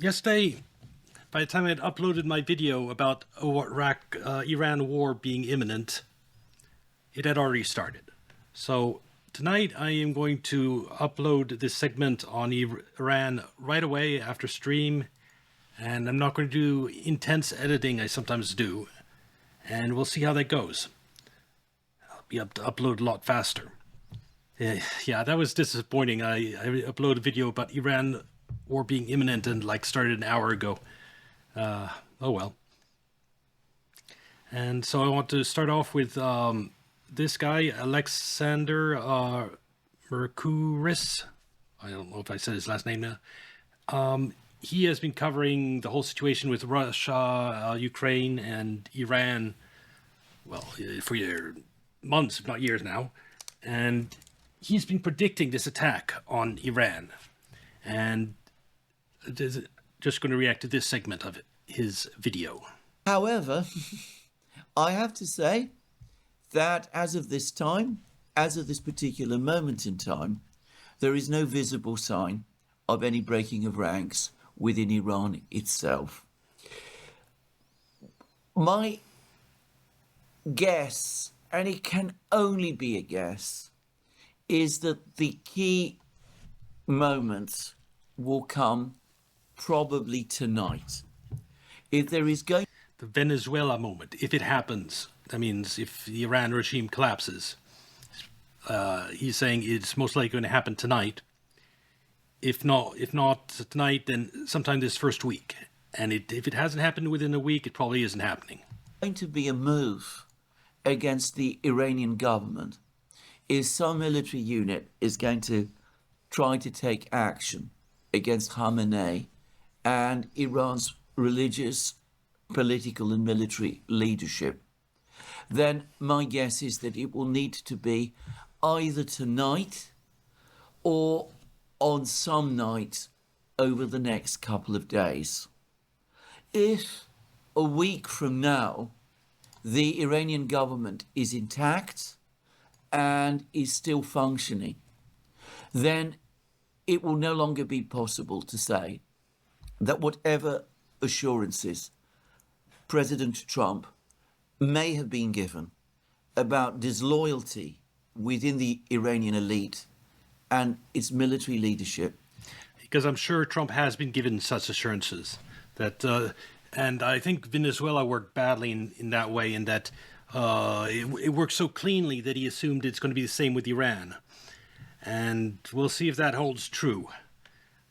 Yesterday, by the time I had uploaded my video about Iran war being imminent, it had already started. So tonight I am going to upload this segment on Iran right away after stream, and I'm not going to do intense editing I sometimes do, and we'll see how that goes. I'll be able to upload a lot faster. Yeah, that was disappointing. I uploaded a video about Iran war being imminent and started an hour ago. Oh well. And so I want to start off with this guy, Alexander Mercouris. I don't know if I said his last name now. He has been covering the whole situation with Russia, Ukraine, and Iran, well, for months, if not years now. And he's been predicting this attack on Iran. And just going to react to this segment of his video. However, I have to say that as of this time, as of this particular moment in time, there is no visible sign of any breaking of ranks within Iran itself. My guess, and it can only be a guess, is that the key moments will come probably tonight. If there is going the Venezuela moment, if it happens, that means if the Iran regime collapses, he's saying it's most likely going to happen tonight. If not tonight, then sometime this first week. And if it hasn't happened within a week, it probably isn't happening. Going to be a move against the Iranian government is some military unit is going to try to take action against Khamenei and Iran's religious, political and military leadership, then my guess is that it will need to be either tonight or on some night over the next couple of days. If a week from now the Iranian government is intact and is still functioning, then it will no longer be possible to say that whatever assurances President Trump may have been given about disloyalty within the Iranian elite and its military leadership. Because I'm sure Trump has been given such assurances that, and I think Venezuela worked badly in that way, in that it worked so cleanly that he assumed it's going to be the same with Iran. And we'll see if that holds true.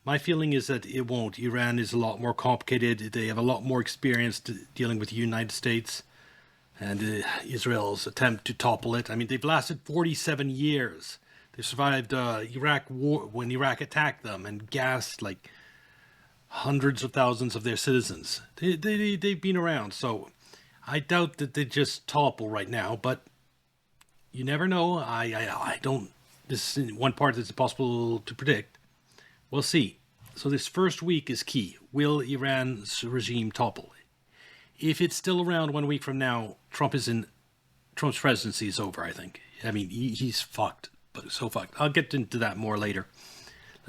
My feeling is that it won't. Iran is a lot more complicated. They have a lot more experience dealing with the United States and Israel's attempt to topple it. I mean, they've lasted 47 years. They survived Iraq war when Iraq attacked them and gassed hundreds of thousands of their citizens. They've been around, so I doubt that they just topple right now. But you never know. I don't. This is one part that's impossible to predict. We'll see. So this first week is key. Will Iran's regime topple? If it's still around 1 week from now, Trump's presidency is over, I think. I mean, he's fucked, but so fucked. I'll get into that more later.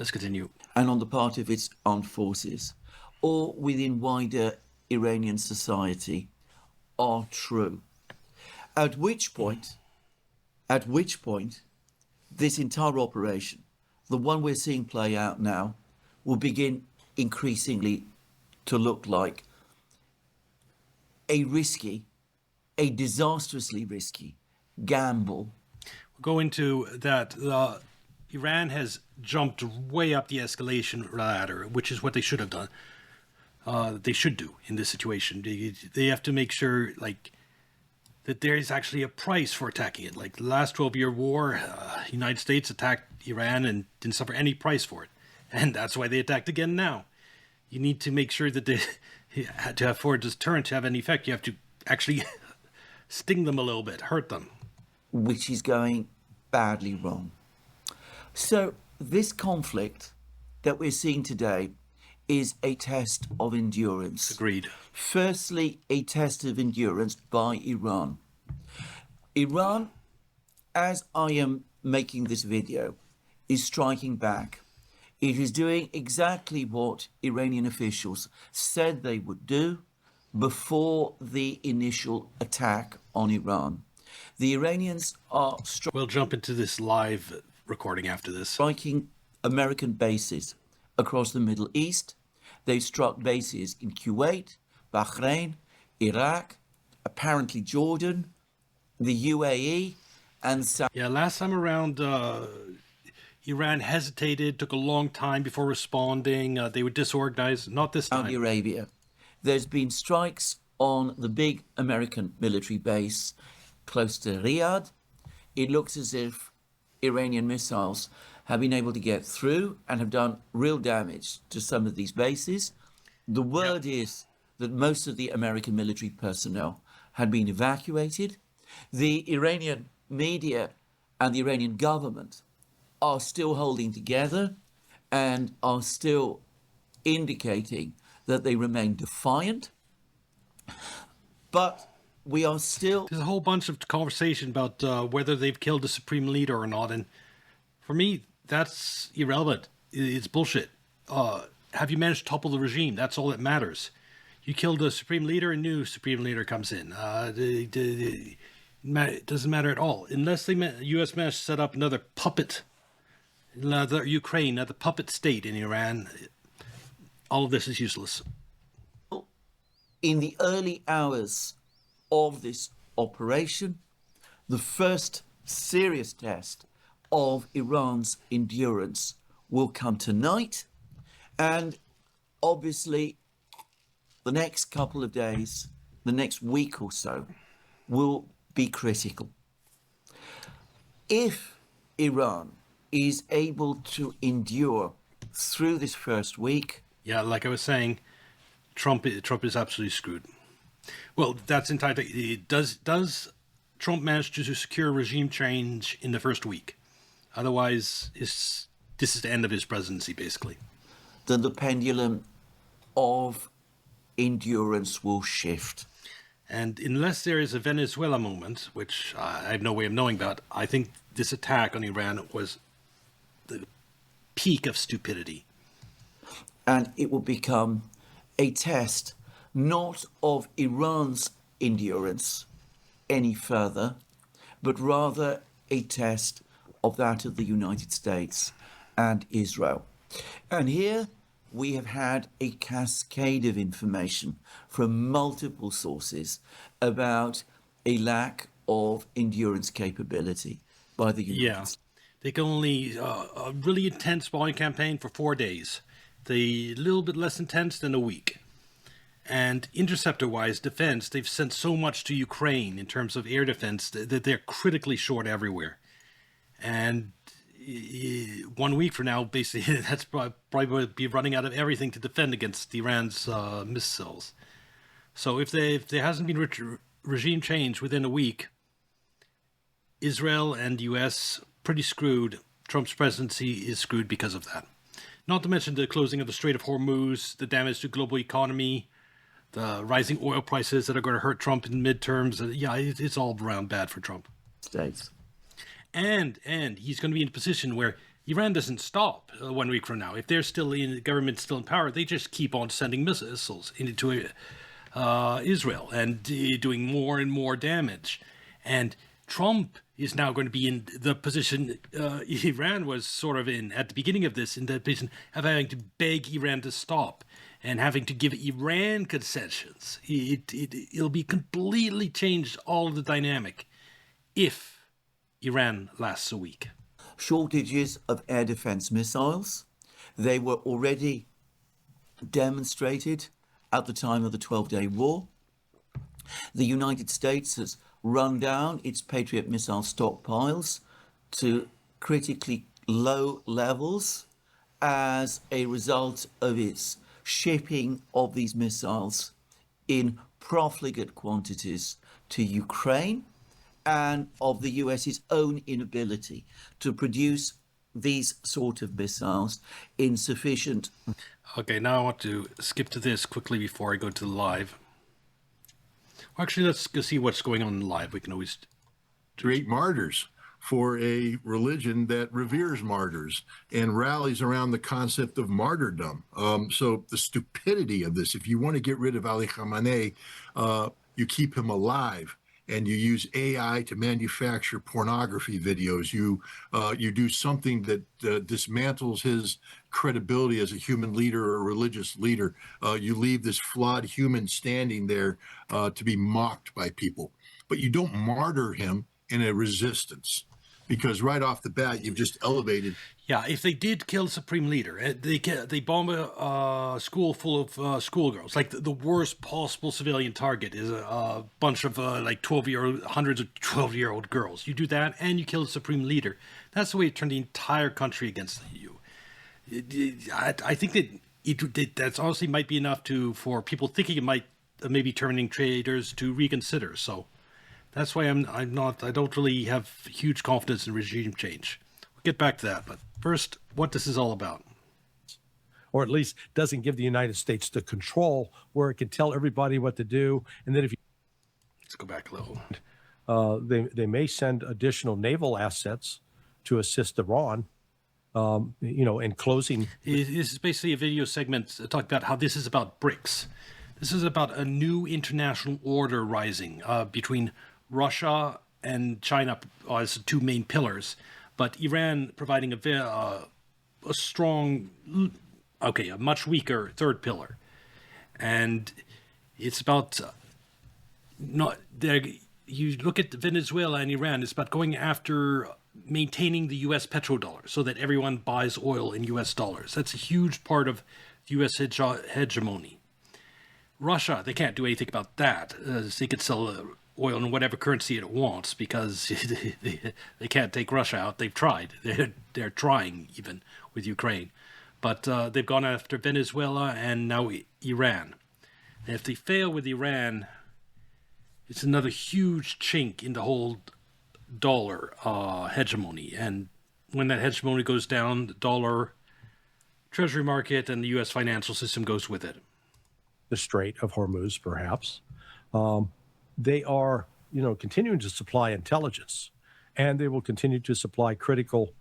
Let's continue. And on the part of its armed forces, or within wider Iranian society, are true. At which point, this entire operation, the one we're seeing play out now, will begin increasingly to look like a disastrously risky gamble. We'll go into that. Iran has jumped way up the escalation ladder, which is what they should have done. They should do in this situation. They have to make sure, that there is actually a price for attacking it. Like the last 12-year war, United States attacked Iran and didn't suffer any price for it. And that's why they attacked again now. You need to make sure that for a deterrent to have any effect, you have to actually sting them a little bit, hurt them. Which is going badly wrong. So this conflict that we're seeing today is a test of endurance. Agreed. Firstly, a test of endurance by Iran. Iran, as I am making this video, is striking back. It is doing exactly what Iranian officials said they would do before the initial attack on Iran. The Iranians are We'll jump into this live recording after this. striking American bases across the Middle East. They've struck bases in Kuwait, Bahrain, Iraq, apparently Jordan, the UAE, and Yeah, last time around, Iran hesitated, took a long time before responding. They were disorganized. Not this Saudi time. Arabia. There's been strikes on the big American military base close to Riyadh. It looks as if Iranian missiles have been able to get through and have done real damage to some of these bases. The word is that most of the American military personnel had been evacuated. The Iranian media and the Iranian government are still holding together and are still indicating that they remain defiant. But we are still There's a whole bunch of conversation about whether they've killed the supreme leader or not, and for me, that's irrelevant. It's bullshit. Have you managed to topple the regime? That's all that matters. You killed the supreme leader, a new supreme leader comes in. It doesn't matter at all. Unless the U.S. managed to set up another puppet, another Ukraine, another puppet state in Iran, all of this is useless. in the early hours of this operation, the first serious test of Iran's endurance will come tonight. And obviously, the next couple of days, the next week or so, will be critical. If Iran is able to endure through this first week, Yeah, like I was saying, Trump is absolutely screwed. Well, that's entirely. Does Trump manage to secure regime change in the first week? Otherwise, this is the end of his presidency, basically. then the pendulum of endurance will shift. And unless there is a Venezuela moment, which I have no way of knowing about, I think this attack on Iran was the peak of stupidity. And it will become a test not of Iran's endurance any further, but rather a test of that of the United States and Israel. And here we have had a cascade of information from multiple sources about a lack of endurance capability by the United Yeah, States. they can only a really intense bombing campaign for 4 days. The little bit less intense than a week. And interceptor-wise defense, they've sent so much to Ukraine in terms of air defense that they're critically short everywhere. And 1 week from now, basically, that's probably will be running out of everything to defend against Iran's missiles. So if there hasn't been regime change within a week, Israel and U.S. pretty screwed. Trump's presidency is screwed because of that. Not to mention the closing of the Strait of Hormuz, the damage to global economy, the rising oil prices that are going to hurt Trump in midterms. Yeah, it's all around bad for Trump. States. And he's going to be in a position where Iran doesn't stop 1 week from now. If they're still in, the government's still in power, they just keep on sending missiles into Israel and doing more and more damage. And Trump is now going to be in the position Iran was sort of in at the beginning of this, in the position of having to beg Iran to stop and having to give Iran concessions. It'll be completely changed all of the dynamic if Iran lasts a week. Shortages of air defense missiles. They were already demonstrated at the time of the 12-day war. The United States has run down its Patriot missile stockpiles to critically low levels as a result of its shipping of these missiles in profligate quantities to Ukraine, and of the US's own inability to produce these sort of missiles in sufficient. Okay, now I want to skip to this quickly before I go to the live. Well, actually, let's go see what's going on in live. We can always Great martyrs for a religion that reveres martyrs and rallies around the concept of martyrdom. So the stupidity of this, if you want to get rid of Ali Khamenei, you keep him alive and you use AI to manufacture pornography videos. You do something that dismantles his credibility as a human leader or a religious leader. You leave this flawed human standing there to be mocked by people. But you don't martyr him in a resistance, because right off the bat, you've just elevated. Yeah, if they did kill Supreme Leader, they bomb a school full of schoolgirls. Like the worst possible civilian target is a bunch of like 12-year-old, hundreds of 12-year-old girls. You do that, and you kill the Supreme Leader. That's the way to turn the entire country against you. I think that that's honestly might be enough for people thinking it might maybe turning traitors to reconsider. So that's why I don't really have huge confidence in regime change. We'll get back to that, but first, what this is all about. Or at least doesn't give the United States the control where it can tell everybody what to do. And then if you Let's go back a little. they may send additional naval assets to assist Iran, in closing. This is basically a video segment talking about how this is about BRICS. This is about a new international order rising between Russia and China as two main pillars, but Iran providing a strong, a much weaker third pillar. And it's about you look at Venezuela and Iran, it's about going after maintaining the U.S. petrodollar so that everyone buys oil in U.S. dollars. That's a huge part of U.S. hegemony. Russia, they can't do anything about that. They could sell oil in whatever currency it wants because they can't take Russia out. They've tried. They're trying even with Ukraine. But they've gone after Venezuela and now Iran. And if they fail with Iran, it's another huge chink in the whole dollar hegemony. And when that hegemony goes down, the dollar treasury market and the U.S. financial system goes with it. The Strait of Hormuz, perhaps. They are, continuing to supply intelligence, and they will continue to supply critical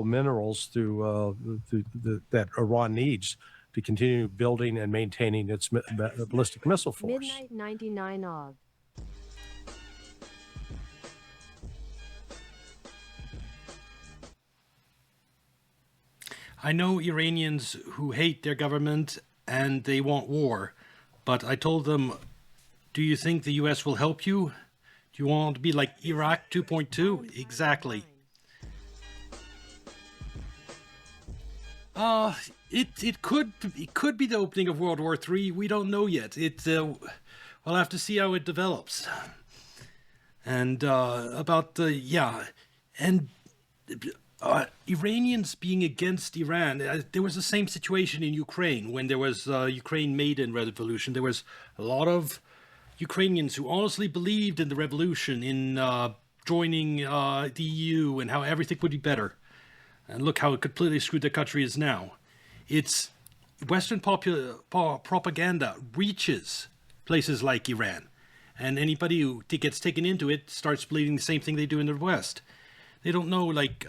minerals that Iran needs to continue building and maintaining its ballistic missile force. Midnight 99 OG. I know Iranians who hate their government and they want war, but I told them, do you think the U.S. will help you? Do you want to be like Iraq 2.2? Exactly. It could be the opening of World War III. We don't know yet. We'll have to see how it develops. And Iranians being against Iran, there was the same situation in Ukraine when there was Ukraine Maidan Revolution. There was a lot of Ukrainians who honestly believed in the revolution, in joining the EU and how everything would be better. And look how completely screwed the country is now. It's Western propaganda reaches places like Iran. And anybody who gets taken into it starts believing the same thing they do in the West. They don't know, like,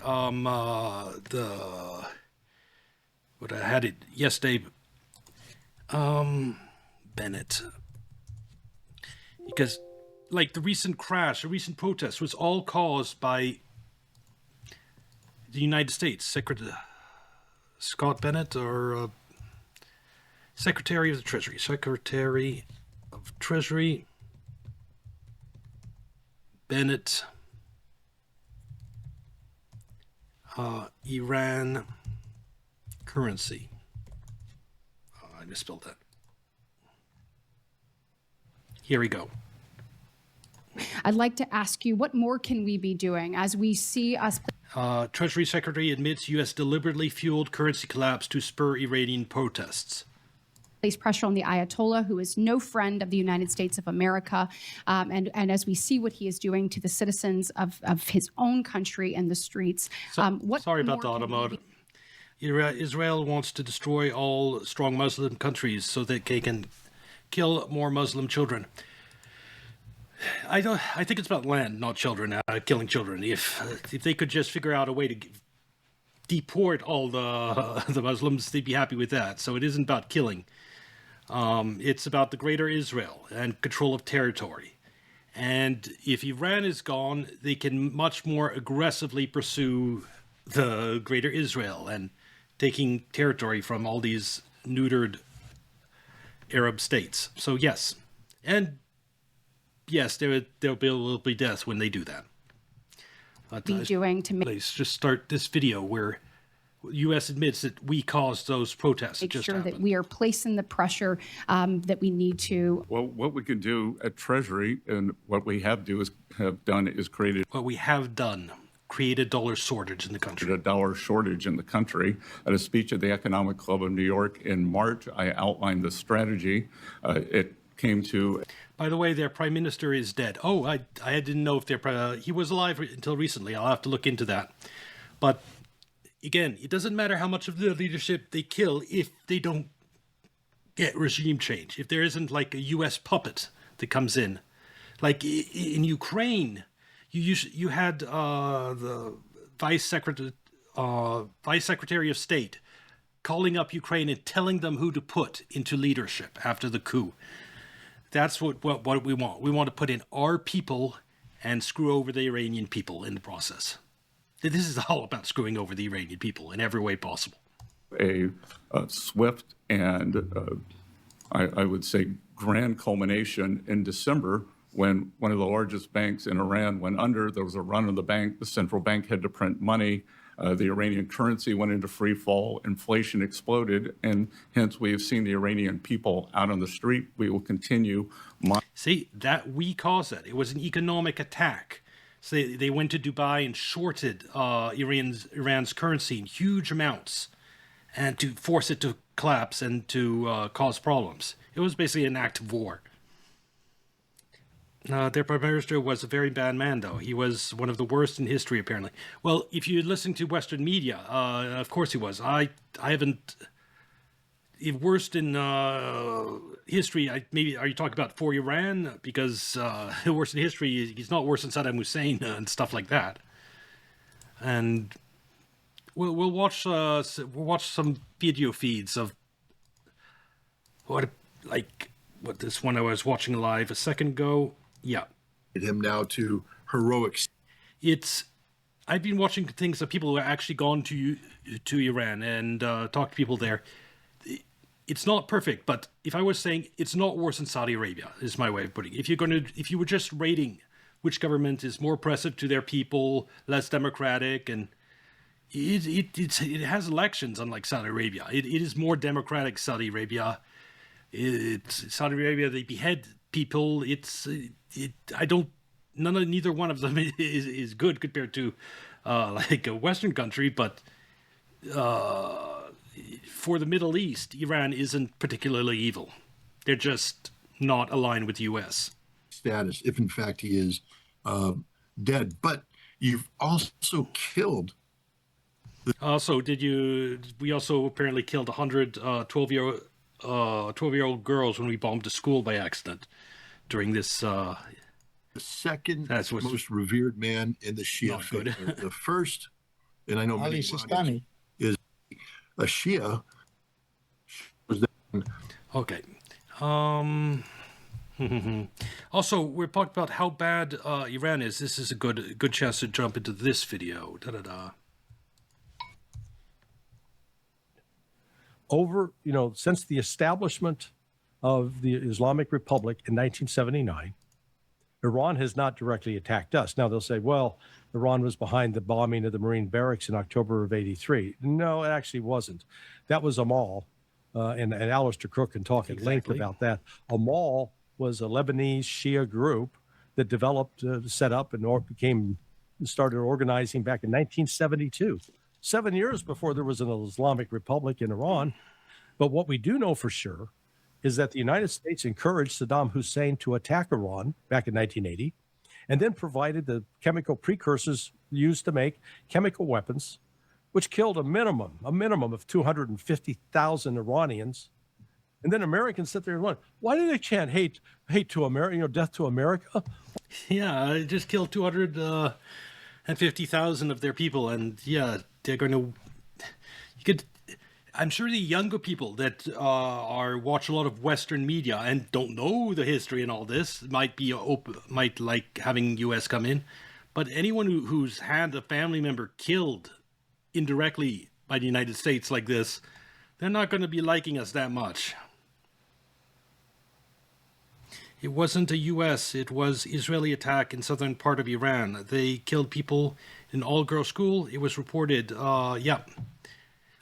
what I had it yesterday, Bennett. Because, like, the recent protest was all caused by the United States, Scott Bennett, or Secretary of the Treasury, Bennett, Iran currency. I misspelled that. Here we go. I'd like to ask you, what more can we be doing as we see us... Treasury Secretary admits U.S. deliberately fueled currency collapse to spur Iranian protests. Place pressure on the Ayatollah, who is no friend of the United States of America. And as we see what he is doing to the citizens of his own country and the streets. Sorry about the auto mode. Israel wants to destroy all strong Muslim countries so that they can kill more Muslim children. I don't. I think it's about land, not children. Killing children. If they could just figure out a way to deport all the Muslims, they'd be happy with that. So it isn't about killing. It's about the greater Israel and control of territory. And if Iran is gone, they can much more aggressively pursue the greater Israel and taking territory from all these neutered Arab states. So yes, and yes, will be deaths when they do that. But Be doing to make let's just start this video where U.S. admits that we caused those protests. sure that we are placing the pressure that we need to. Well, what we can do at Treasury and what we have done is created What we have done, created dollar shortage in the country. a dollar shortage in the country. At a speech at the Economic Club of New York in March, I outlined the strategy. It came to By the way, their prime minister is dead. Oh, I didn't know if he was alive until recently. I'll have to look into that. But again, it doesn't matter how much of the leadership they kill if they don't get regime change. If there isn't like a U.S. puppet that comes in, like in Ukraine, you had the vice secretary of state calling up Ukraine and telling them who to put into leadership after the coup. That's what we want. We want to put in our people and screw over the Iranian people in the process. This is all about screwing over the Iranian people in every way possible. a swift and I would say grand culmination in December when one of the largest banks in Iran went under. There was a run on the bank. The central bank had to print money. The Iranian currency went into free fall. Inflation exploded. And hence, we have seen the Iranian people out on the street. We will continue. See, that we caused that. It was an economic attack. So they went to Dubai and shorted Iran's currency in huge amounts and to force it to collapse and to cause problems. It was basically an act of war. Their prime minister was a very bad man, though. He was one of the worst in history, apparently. Well, if you listen to Western media, of course he was. I haven't... Worst in history, maybe are you talking about for Iran? Because worst in history, he's not worse than Saddam Hussein and stuff like that. And we'll watch some video feeds of what this one I was watching live a second ago. Yeah, him now to heroics. I've been watching things of people who have actually gone to Iran and talked to people there. It's not perfect, but if I was saying it's not worse than Saudi Arabia, is my way of putting it. If you were just rating which government is more oppressive to their people, less democratic, and it has elections, unlike Saudi Arabia. It is more democratic, Saudi Arabia. Saudi Arabia, they behead people. Neither one of them is good compared to like a Western country, but for the Middle East, Iran isn't particularly evil. They're just not aligned with the U.S. status, if in fact he is dead. But you've also killed. We also apparently killed 100 12-year-old girls when we bombed a school by accident during this. The second most revered man in the Shia faith. The first, and I know Ali many Sistani is a Shia. Okay. Also, we're talking about how bad Iran is. This is a good chance to jump into this video. Since the establishment of the Islamic Republic in 1979, Iran has not directly attacked us. Now they'll say, well, Iran was behind the bombing of the Marine barracks in October of '83. No, it actually wasn't. That was Amal, and Alistair Crook can talk at length about that. Amal was a Lebanese Shia group that developed, set up, and started organizing back in 1972, 7 years before there was an Islamic Republic in Iran. But what we do know for sure is that the United States encouraged Saddam Hussein to attack Iran back in 1980, and then provided the chemical precursors used to make chemical weapons, which killed a minimum of 250,000 Iranians. And then Americans sit there and wonder, why do they chant hate to America, death to America? Yeah, it just killed 250,000 of their people, and yeah, they're going to. You could. I'm sure the younger people that are watch a lot of Western media and don't know the history and all this might be might like having U.S. come in, but anyone who's had a family member killed indirectly by the United States like this, they're not going to be liking us that much. It wasn't a U.S., it was Israeli attack in southern part of Iran. They killed people in an all-girl school. It was reported, yeah.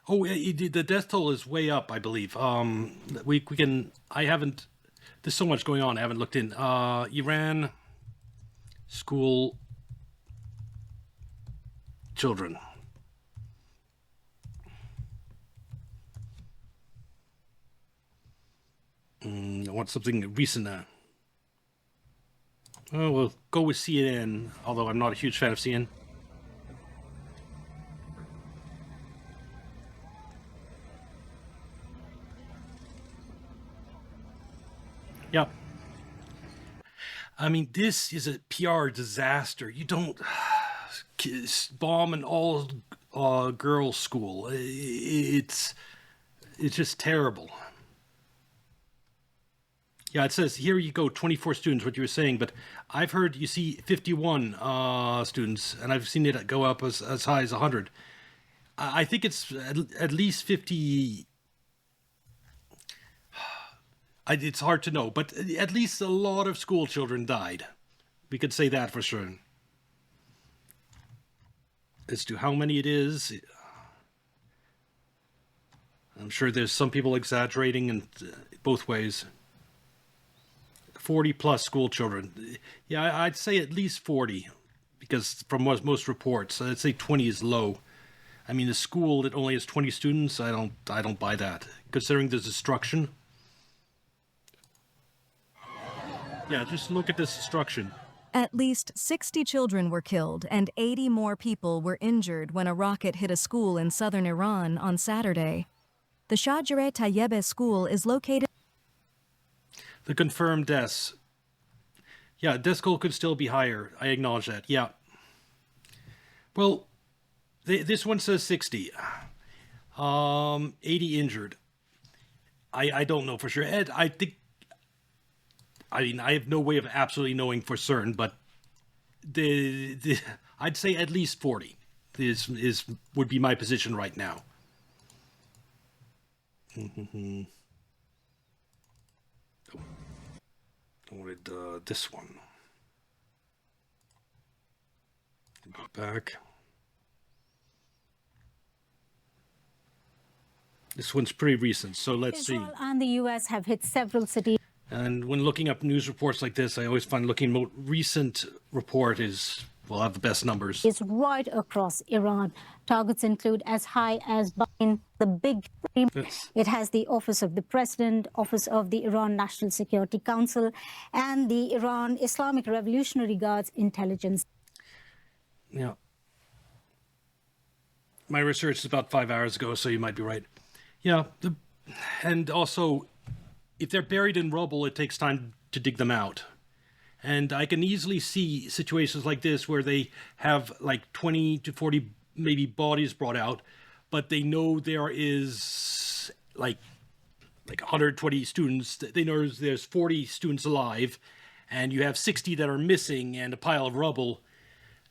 Oh, the death toll is way up, I believe. We can, I haven't, there's so much going on, I haven't looked in. Iran school children. I want something recent now. Oh, we'll go with CNN, although I'm not a huge fan of CNN. Yeah. I mean, this is a PR disaster. You don't bomb an all girls school. It's just terrible. Yeah, it says here you go, 24 students, what you were saying, but I've heard you see 51 students, and I've seen it go up as high as 100. I think it's at least 50. It's hard to know, but at least a lot of school children died. We could say that for sure. As to how many it is, I'm sure there's some people exaggerating in both ways. 40 plus school children. Yeah, I'd say at least 40, because from most reports, I'd say 20 is low. I mean, a school that only has 20 students, I don't buy that, considering the destruction. Yeah, just look at this destruction. At least 60 children were killed and 80 more people were injured when a rocket hit a school in southern Iran on Saturday. The Shajare Tayyebe school is located. The confirmed deaths. Yeah, death toll could still be higher. I acknowledge that. Yeah. Well, this one says 60. 80 injured. I don't know for sure. Ed, I have no way of absolutely knowing for certain, but I'd say at least 40 would be my position right now. I wanted this one. Go back. This one's pretty recent, so let's see. Israel and the U.S. have hit several cities. And when looking up news reports like this, I always find looking most recent report will have the best numbers. Is right across Iran. Targets include as high as Bahrain, the big three. Yes. It has the Office of the President, Office of the Iran National Security Council, and the Iran Islamic Revolutionary Guard's intelligence. Yeah. My research is about 5 hours ago, so you might be right. Yeah. And also, if they're buried in rubble, it takes time to dig them out. And I can easily see situations like this where they have like 20 to 40 maybe bodies brought out, but they know there is like 120 students. They know there's 40 students alive, and you have 60 that are missing and a pile of rubble.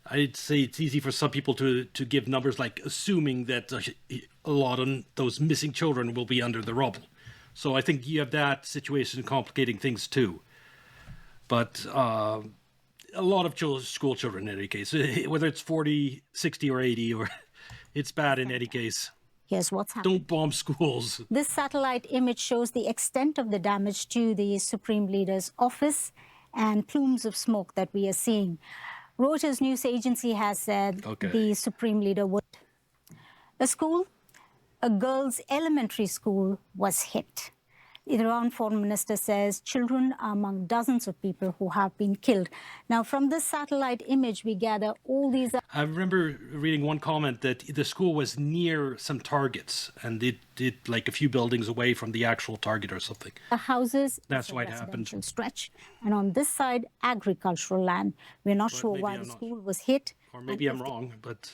I'd say it's easy for some people to give numbers like assuming that a lot of those missing children will be under the rubble. So I think you have that situation complicating things too. But a lot of school children in any case, whether it's 40, 60, or 80, or it's bad in any case. Here's what's happening. Don't bomb schools. This satellite image shows the extent of the damage to the Supreme Leader's office and plumes of smoke that we are seeing. Reuters news agency has said the Supreme Leader would. A girls' elementary school was hit. Iran foreign minister says children are among dozens of people who have been killed. Now, from this satellite image, we gather all these. I remember reading one comment that the school was near some targets and it like a few buildings away from the actual target or something. Houses. That's why it happened. Stretch, and on this side, agricultural land. We're not sure why the school was hit. Or maybe I'm wrong, but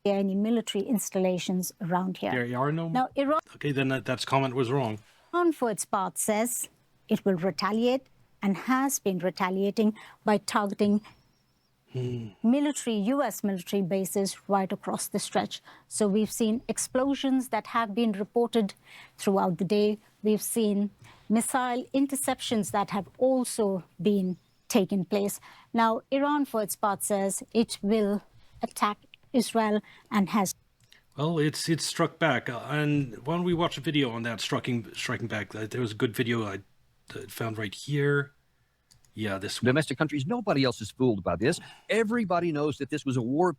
there are any military installations around here. there are no. Now, Iran. Okay, then that comment was wrong. Iran, for its part, says it will retaliate and has been retaliating by targeting U.S. military bases right across the stretch. So we've seen explosions that have been reported throughout the day. We've seen missile interceptions that have also been taken place. Now, Iran, for its part, says it will attack Israel and has. Well, it's struck back, and why don't we watch a video on that striking back? There was a good video I found right here. Yeah, this one. Domestic countries, nobody else is fooled by this. Everybody knows that this was a war.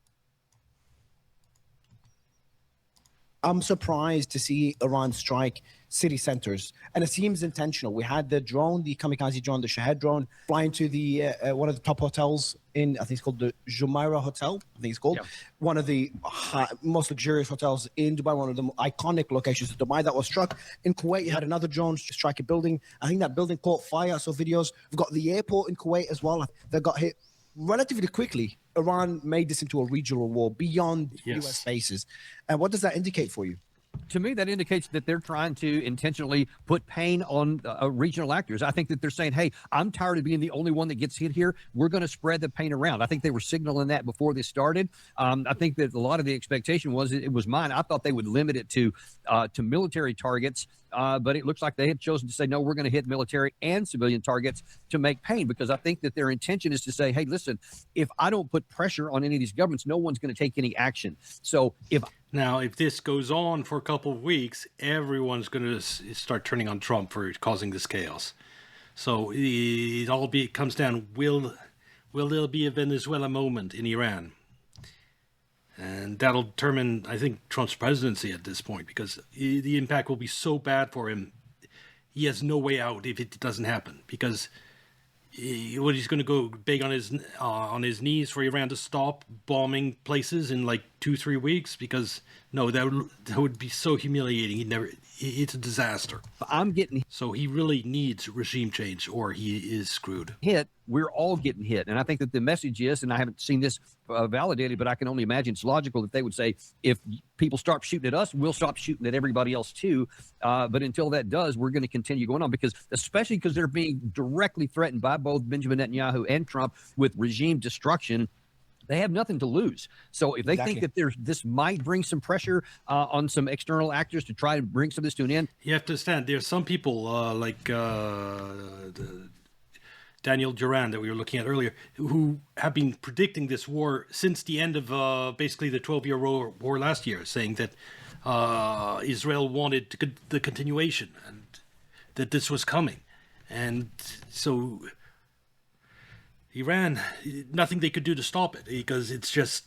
I'm surprised to see Iran strike city centers, and it seems intentional. We had the drone, the kamikaze drone, the Shahed drone, flying to the one of the top hotels in, I think it's called the Jumeirah Hotel, I think it's called, one of the most luxurious hotels in Dubai, one of the iconic locations of Dubai that was struck. In Kuwait, you had another drone strike a building. I think that building caught fire. I saw videos. We've got the airport in Kuwait as well that got hit relatively quickly. Iran made this into a regional war beyond U.S. bases. And what does that indicate for you? To me, that indicates that they're trying to intentionally put pain on regional actors. I think that they're saying, hey, I'm tired of being the only one that gets hit here. We're going to spread the pain around. I think they were signaling that before this started. I think that a lot of the expectation was it was mine. I thought they would limit it to military targets. But it looks like they have chosen to say, no, we're going to hit military and civilian targets to make pain, because I think that their intention is to say, hey, listen, if I don't put pressure on any of these governments, no one's going to take any action. So if this goes on for a couple of weeks, everyone's going to start turning on Trump for causing this chaos. So it all comes down, will there be a Venezuela moment in Iran? And that'll determine, I think, Trump's presidency at this point, because the impact will be so bad for him. He has no way out if it doesn't happen, because he's going to go beg on his knees for Iran to stop bombing places in like 2-3 weeks, because no, that would be so humiliating. It's a disaster. So he really needs regime change, or he is screwed. We're all getting hit. And I think that the message is, and I haven't seen this validated, but I can only imagine it's logical that they would say, if people start shooting at us, we'll stop shooting at everybody else too. But until that does, we're going to continue going on, especially because they're being directly threatened by both Benjamin Netanyahu and Trump with regime destruction. They have nothing to lose. So if they think that this might bring some pressure on some external actors to try to bring some of this to an end. You have to understand, there's some people like Daniel Duran that we were looking at earlier, who have been predicting this war since the end of basically the 12-year war last year, saying that Israel wanted the continuation and that this was coming. And so Iran, nothing they could do to stop it, because it's just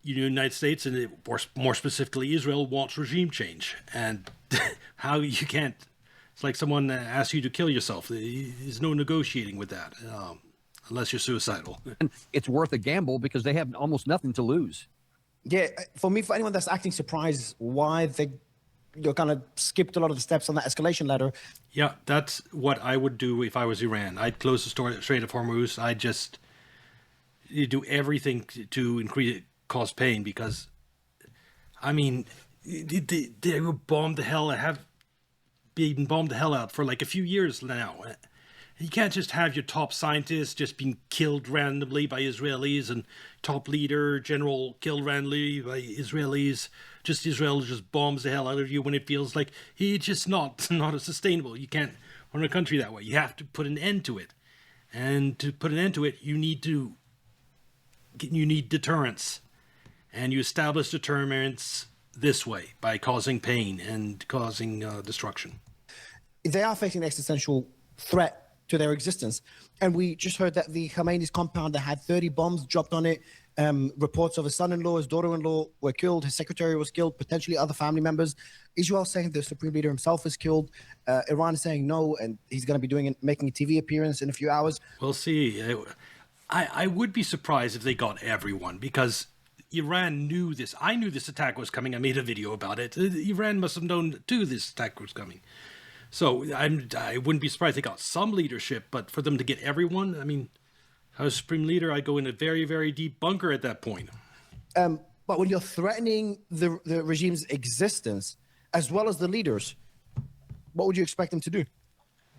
the United States, and more specifically Israel, wants regime change. And how you can't, it's like someone asks you to kill yourself. There's no negotiating with that, unless you're suicidal. And it's worth a gamble because they have almost nothing to lose. Yeah, for anyone that's acting surprised why they kind of skipped a lot of the steps on that escalation ladder. Yeah, that's what I would do if I was Iran. I'd close the Strait of Hormuz. I'd just do everything to cause pain, because, I mean, they were bombed the hell, have been bombed the hell out for like a few years now. You can't just have your top scientists just being killed randomly by Israelis, and top leader, general, killed randomly by Israelis. Just Israel just bombs the hell out of you when it feels like it's just not sustainable. You can't run a country that way. You have to put an end to it. And to put an end to it, you need deterrence. And you establish deterrence this way, by causing pain and causing destruction. They are facing an existential threat to their existence. And we just heard that the Khamenei's compound that had 30 bombs dropped on it. Reports of his son-in-law, his daughter-in-law were killed. His secretary was killed, potentially other family members. Israel saying the supreme leader himself is killed. Iran is saying no, and he's going to be making a TV appearance in a few hours. We'll see. I would be surprised if they got everyone, because Iran knew this. I knew this attack was coming. I made a video about it. Iran must have known too this attack was coming. So I wouldn't be surprised they got some leadership, but for them to get everyone, I mean, as supreme leader, I go in a very, very deep bunker at that point. But when you're threatening the regime's existence, as well as the leaders, what would you expect them to do?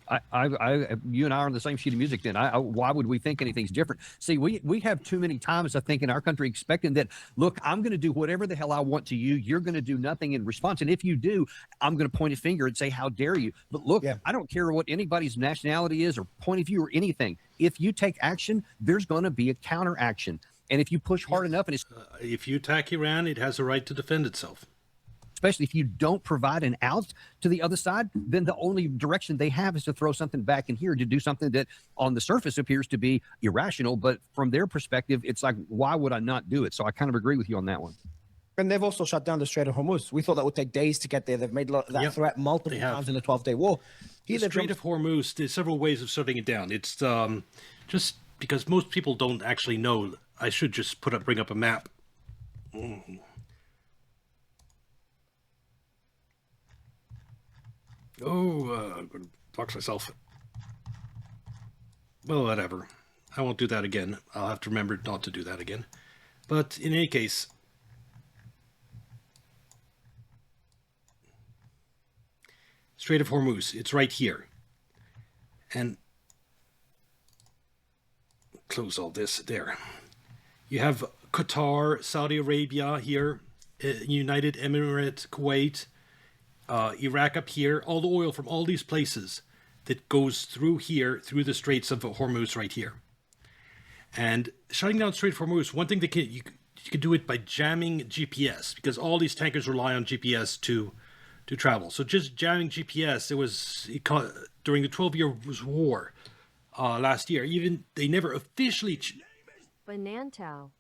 You and I are on the same sheet of music. Then, why would we think anything's different? See, we have too many times, I think, in our country expecting that. Look, I'm going to do whatever the hell I want to you. You're going to do nothing in response, and if you do, I'm going to point a finger and say, "How dare you?" But look, I don't care what anybody's nationality is or point of view or anything. If you take action, there's going to be a counteraction, and if you push hard enough, and it's if you attack Iran, it has a right to defend itself. Especially if you don't provide an out to the other side, then the only direction they have is to throw something back in here to do something that on the surface appears to be irrational. But from their perspective, it's like, why would I not do it? So I kind of agree with you on that one. And they've also shut down the Strait of Hormuz. We thought that would take days to get there. They've made that threat multiple times in the 12-day war. The Strait of Hormuz, there's several ways of shutting it down. It's just because most people don't actually know. I should just bring up a map. I'm going to box myself. Well, whatever. I won't do that again. I'll have to remember not to do that again. But in any case, Strait of Hormuz, it's right here. And close all this there. You have Qatar, Saudi Arabia here, United Emirates, Kuwait, Iraq up here, all the oil from all these places that goes through here, through the Straits of Hormuz right here. And shutting down Strait of Hormuz, one thing that you can do it by jamming GPS, because all these tankers rely on GPS to travel. So just jamming GPS, during the 12-year war last year, even they never officially... Banantao.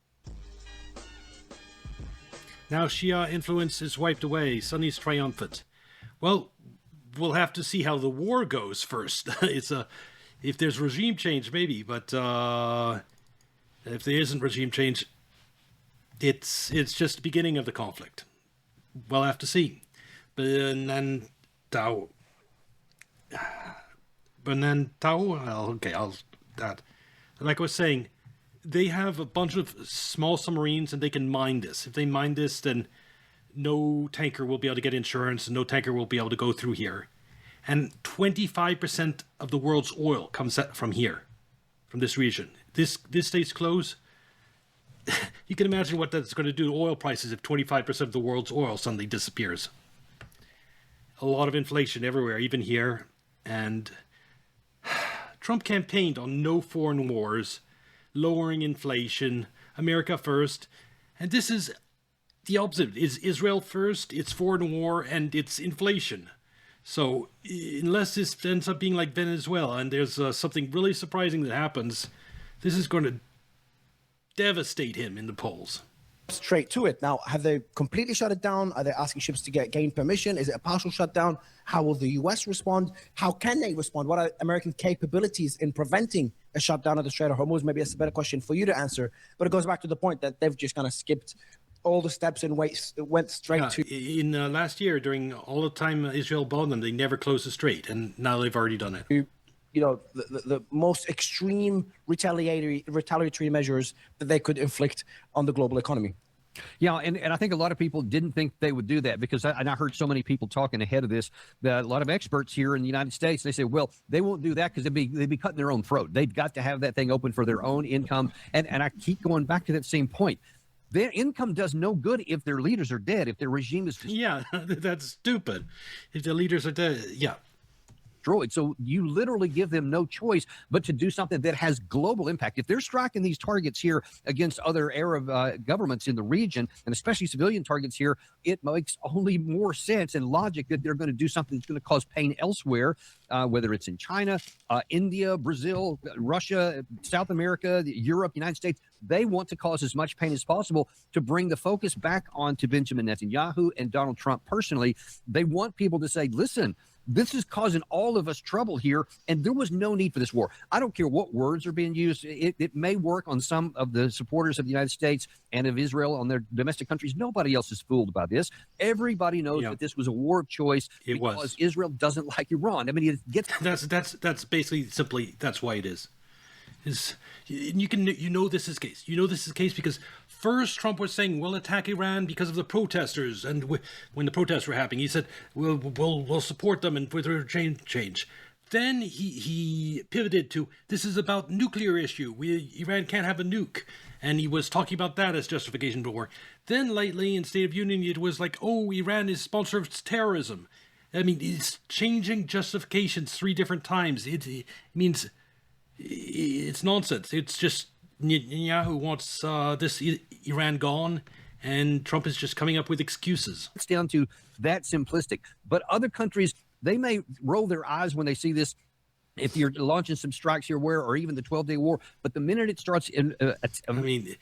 Now Shia influence is wiped away. Sunnis triumphant. Well, we'll have to see how the war goes first. If there's regime change, maybe, but if there isn't regime change, it's just the beginning of the conflict. We'll have to see. Banantao. Like I was saying, they have a bunch of small submarines and they can mine this. If they mine this, then no tanker will be able to get insurance and no tanker will be able to go through here. And 25% of the world's oil comes from here, from this region. This stays closed. You can imagine what that's going to do to oil prices if 25% of the world's oil suddenly disappears. A lot of inflation everywhere, even here. And Trump campaigned on no foreign wars, lowering inflation, America first. And this is the opposite. It's Israel first, it's foreign war, and it's inflation. So unless this ends up being like Venezuela and there's something really surprising that happens, this is going to devastate him in the polls. Straight to it. Now, have they completely shut it down? Are they asking ships to gain permission? Is it a partial shutdown? How will the U.S. respond? How can they respond? What are American capabilities in preventing a shutdown of the Strait of Hormuz? Maybe that's a better question for you to answer. But it goes back to the point that they've just kind of skipped all the steps and went straight to... In last year, during all the time Israel bombed them, they never closed the strait, and now they've already done it. You know, the most extreme retaliatory measures that they could inflict on the global economy. Yeah, and I think a lot of people didn't think they would do that because I heard so many people talking ahead of this, that a lot of experts here in the United States, they say, well, they won't do that because they'd be cutting their own throat. They've got to have that thing open for their own income. And I keep going back to that same point. Their income does no good if their leaders are dead, if their regime is... Yeah, that's stupid. If their leaders are dead, yeah. destroyed. So you literally give them no choice but to do something that has global impact. If they're striking these targets here against other Arab governments in the region, and especially civilian targets here, it makes only more sense and logic that they're going to do something that's going to cause pain elsewhere, whether it's in China, India, Brazil, Russia, South America, Europe, United States. They want to cause as much pain as possible to bring the focus back onto Benjamin Netanyahu and Donald Trump personally. They want people to say, listen, this is causing all of us trouble here, and there was no need for this war. I don't care what words are being used. It may work on some of the supporters of the United States and of Israel on their domestic countries. Nobody else is fooled by this. Everybody knows that this was a war of choice because Israel doesn't like Iran. I mean, it gets that's basically simply that's why it is. You know this is the case. You know this is the case because first Trump was saying we'll attack Iran because of the protesters, and when the protests were happening, he said we'll support them and for their change. Then he pivoted to this is about nuclear issue. Iran can't have a nuke, and he was talking about that as justification for war. Then lately in State of Union, it was like, oh, Iran is sponsor of terrorism. I mean, it's changing justifications 3 different times. It means. It's nonsense. It's just Netanyahu wants this Iran gone, and Trump is just coming up with excuses. It's down to that simplistic. But other countries, they may roll their eyes when they see this. If you're launching some strikes here, or even the 12-day war, but the minute it starts, I mean,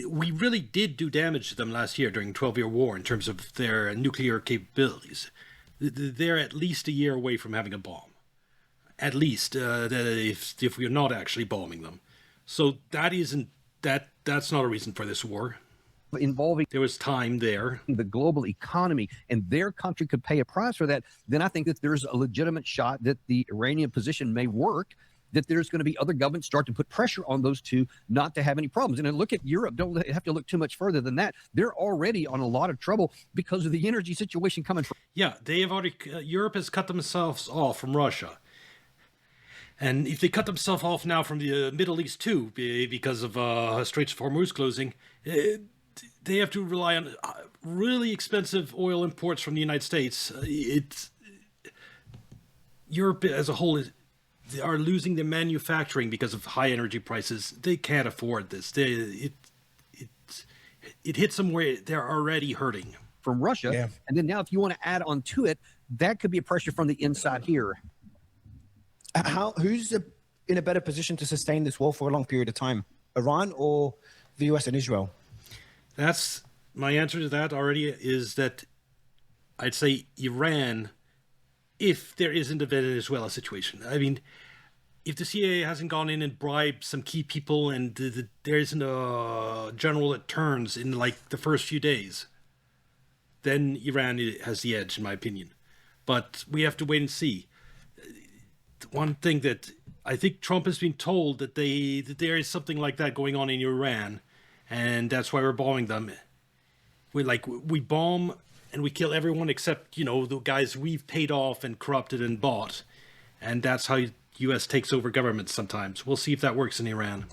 we really did do damage to them last year during the 12-year war in terms of their nuclear capabilities. They're at least a year away from having a bomb. At least if we're not actually bombing them. So that's not a reason for this war. Involving there was time there. The global economy, and their country could pay a price for that, then I think that there's a legitimate shot that the Iranian position may work, that there's going to be other governments start to put pressure on those two not to have any problems. And then look at Europe. Don't have to look too much further than that. They're already on a lot of trouble because of the energy situation coming from. Yeah, they have already. Europe has cut themselves off from Russia. And if they cut themselves off now from the Middle East too, because of Straits of Hormuz closing, they have to rely on really expensive oil imports from the United States. Europe as a whole they are losing their manufacturing because of high energy prices. They can't afford this. It hits them where they're already hurting. From Russia. Yeah. And then now if you want to add on to it, that could be a pressure from the inside here. Who's in a better position to sustain this war for a long period of time, Iran or the US and Israel? That's my answer to that already is that I'd say Iran, if there isn't a Venezuela situation. I mean, if the CIA hasn't gone in and bribed some key people and there isn't a general that turns in like the first few days, then Iran has the edge, in my opinion. But we have to wait and see. One thing that I think Trump has been told that there is something like that going on in Iran, and that's why we're bombing them. We bomb and we kill everyone except, the guys we've paid off and corrupted and bought. And that's how U.S. takes over governments sometimes. We'll see if that works in Iran.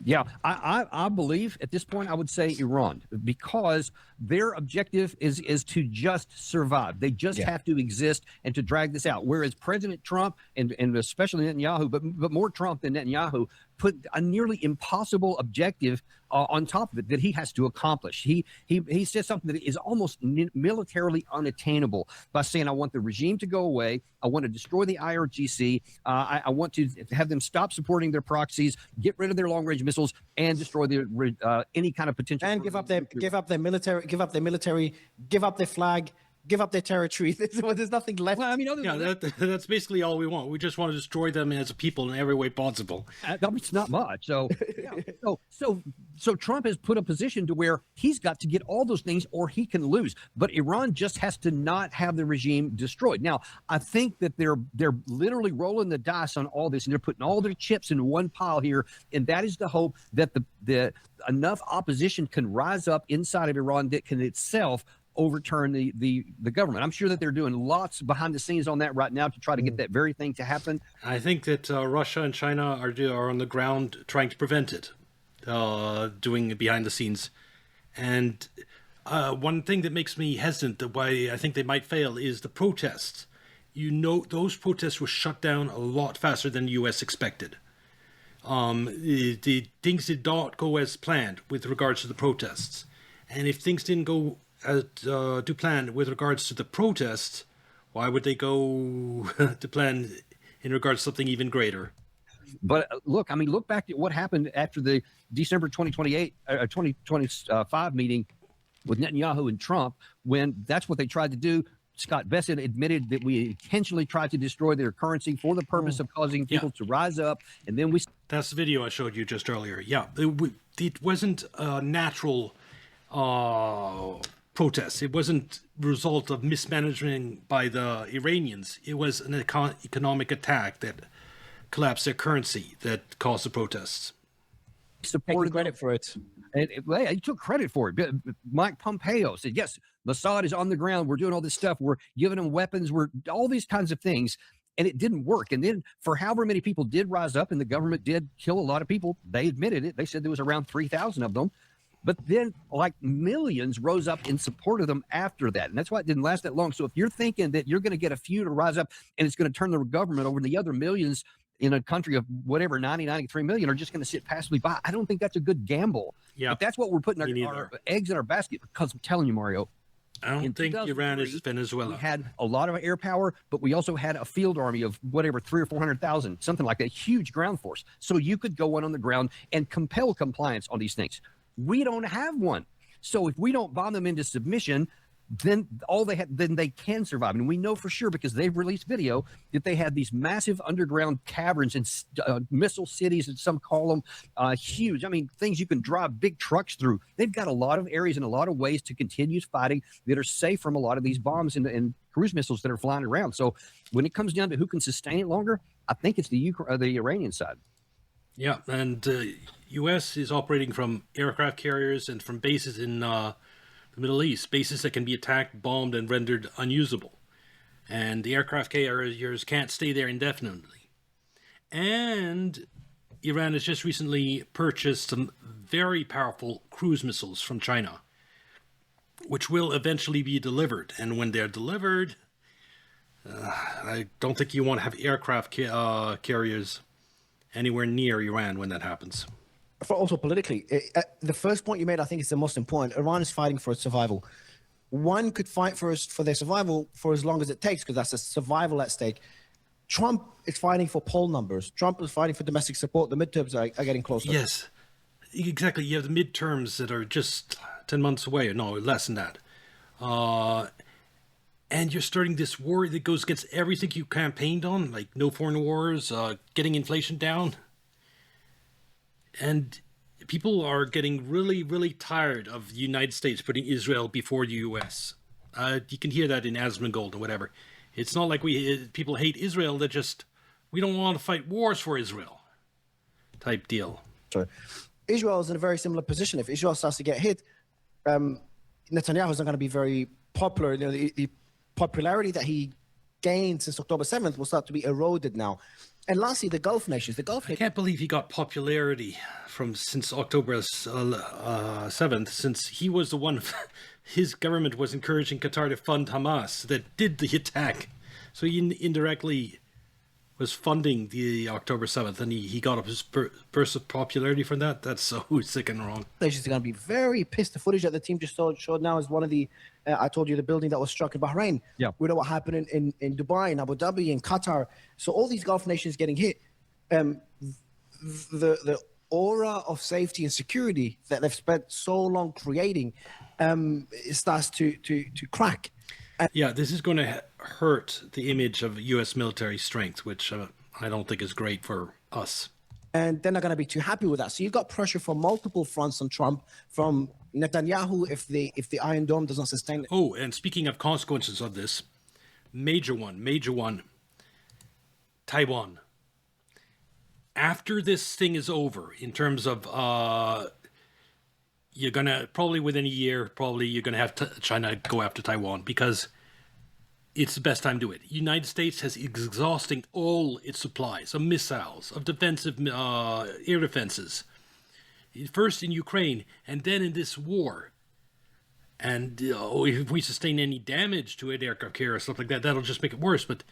Yeah, I believe at this point I would say Iran, because their objective is to just survive. They just have to exist and to drag this out. Whereas President Trump and especially Netanyahu, but more Trump than Netanyahu, put a nearly impossible objective on top of it that he has to accomplish. He says something that is almost militarily unattainable by saying, I want the regime to go away. I want to destroy the IRGC. I want to have them stop supporting their proxies, get rid of their long-range missiles, and destroy any kind of potential. And give up their military, give up their flag, give up their territory. There's nothing left. Well, I mean, that's basically all we want. We just want to destroy them as a people in every way possible. It's not much. So, so Trump has put a position to where he's got to get all those things, or he can lose. But Iran just has to not have the regime destroyed. Now, I think that they're literally rolling the dice on all this, and they're putting all their chips in one pile here, and that is the hope that the enough opposition can rise up inside of Iran that can itself overturn the government. I'm sure that they're doing lots behind the scenes on that right now to try to get that very thing to happen. I think that Russia and China are on the ground trying to prevent it, doing it behind the scenes. And one thing that makes me hesitant, why I think they might fail, is the protests. those protests were shut down a lot faster than the U.S. expected. The things did not go as planned with regards to the protests. And if things didn't go as to plan with regards to the protests, why would they go to plan in regards to something even greater? But look, I mean, look back at what happened after the December 2025 meeting with Netanyahu and Trump, when that's what they tried to do. Scott Bessent admitted that we intentionally tried to destroy their currency for the purpose of causing people to rise up. And then we... That's the video I showed you just earlier. Yeah, it wasn't a natural protest. It wasn't the result of mismanagement by the Iranians. It was an economic attack that collapsed their currency that caused the protests. Supported credit for it. And he took credit for it. Mike Pompeo said, yes, Mossad is on the ground. We're doing all this stuff. We're giving them weapons. We're all these kinds of things. And it didn't work. And then for however many people did rise up and the government did kill a lot of people, they admitted it. They said there was around 3,000 of them. But then like millions rose up in support of them after that. And that's why it didn't last that long. So if you're thinking that you're going to get a few to rise up and it's going to turn the government over, and the other millions in a country of whatever, 93 million are just going to sit passively by, I don't think that's a good gamble. Yeah, but that's what we're putting our eggs in our basket, because I'm telling you, Mario, I don't think Iran is Venezuela. We had a lot of air power, but we also had a field army of whatever, 300,000 or 400,000, something like that, huge ground force. So you could go on the ground and compel compliance on these things. We don't have one. So if we don't bomb them into submission, then they can survive. And we know for sure, because they've released video, that they had these massive underground caverns and missile cities, and some call them huge. I mean, things you can drive big trucks through. They've got a lot of areas and a lot of ways to continue fighting that are safe from a lot of these bombs and cruise missiles that are flying around. So when it comes down to who can sustain it longer, I think it's the Iranian side. Yeah, and U.S. is operating from aircraft carriers and from bases in the Middle East, bases that can be attacked, bombed, and rendered unusable. And the aircraft carriers can't stay there indefinitely. And Iran has just recently purchased some very powerful cruise missiles from China, which will eventually be delivered. And when they're delivered, I don't think you want to have aircraft carriers anywhere near Iran when that happens. Also politically, the first point you made, I think, is the most important. Iran is fighting for its survival. One could fight for their survival for as long as it takes, because that's a survival at stake. Trump is fighting for poll numbers. Trump is fighting for domestic support. The midterms are getting closer. Yes, exactly. You have the midterms that are just 10 months away. No, less than that. And you're starting this war that goes against everything you campaigned on, like no foreign wars, getting inflation down. And people are getting really, really tired of the United States putting Israel before the U.S. You can hear that in Asmongold or whatever. It's not like people hate Israel. They're just, we don't want to fight wars for Israel type deal. Sorry. Israel is in a very similar position. If Israel starts to get hit, Netanyahu is not going to be very popular. You know, the popularity that he gained since October 7th will start to be eroded now. And lastly, the Gulf nations. I can't believe he got popularity since October 7th, since he was the one, his government was encouraging Qatar to fund Hamas that did the attack. So he indirectly was funding the October 7th, and he got up his burst of popularity from that. That's so sick and wrong. Nations are going to be very pissed. The footage that the team just showed now is one of the, I told you, the building that was struck in Bahrain. Yeah. We know what happened in Dubai, in Abu Dhabi, in Qatar. So all these Gulf nations getting hit. The aura of safety and security that they've spent so long creating it starts to crack. Yeah, this is going to hurt the image of U.S. military strength, which I don't think is great for us. And they're not going to be too happy with that. So you've got pressure from multiple fronts on Trump, from Netanyahu if the Iron Dome does not sustain it. Oh, and speaking of consequences of this, major one, Taiwan. After this thing is over, in terms of you're going to, probably within a year, you're going to have China go after Taiwan, because it's the best time to do it. United States has exhausting all its supplies of missiles, of defensive air defenses. First in Ukraine, and then in this war. And if we sustain any damage to an aircraft carrier or stuff like that, that'll just make it worse. But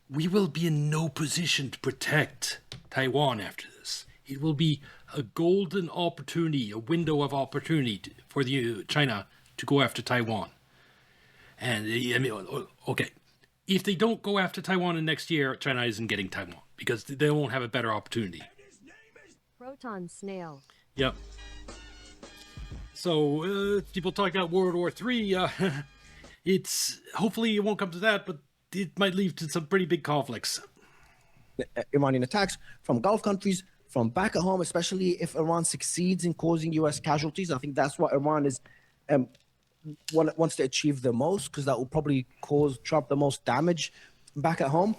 we will be in no position to protect Taiwan after this. It will be a golden opportunity, a window of opportunity for China to go after Taiwan. And I mean, okay, if they don't go after Taiwan in next year, China isn't getting Taiwan because they won't have a better opportunity. Proton snail. Yep. So people talk about World War III. It's hopefully it won't come to that, but it might lead to some pretty big conflicts. Iranian attacks from Gulf countries, from back at home, especially if Iran succeeds in causing U.S. casualties. I think that's what Iran is wants to achieve the most, because that will probably cause Trump the most damage back at home.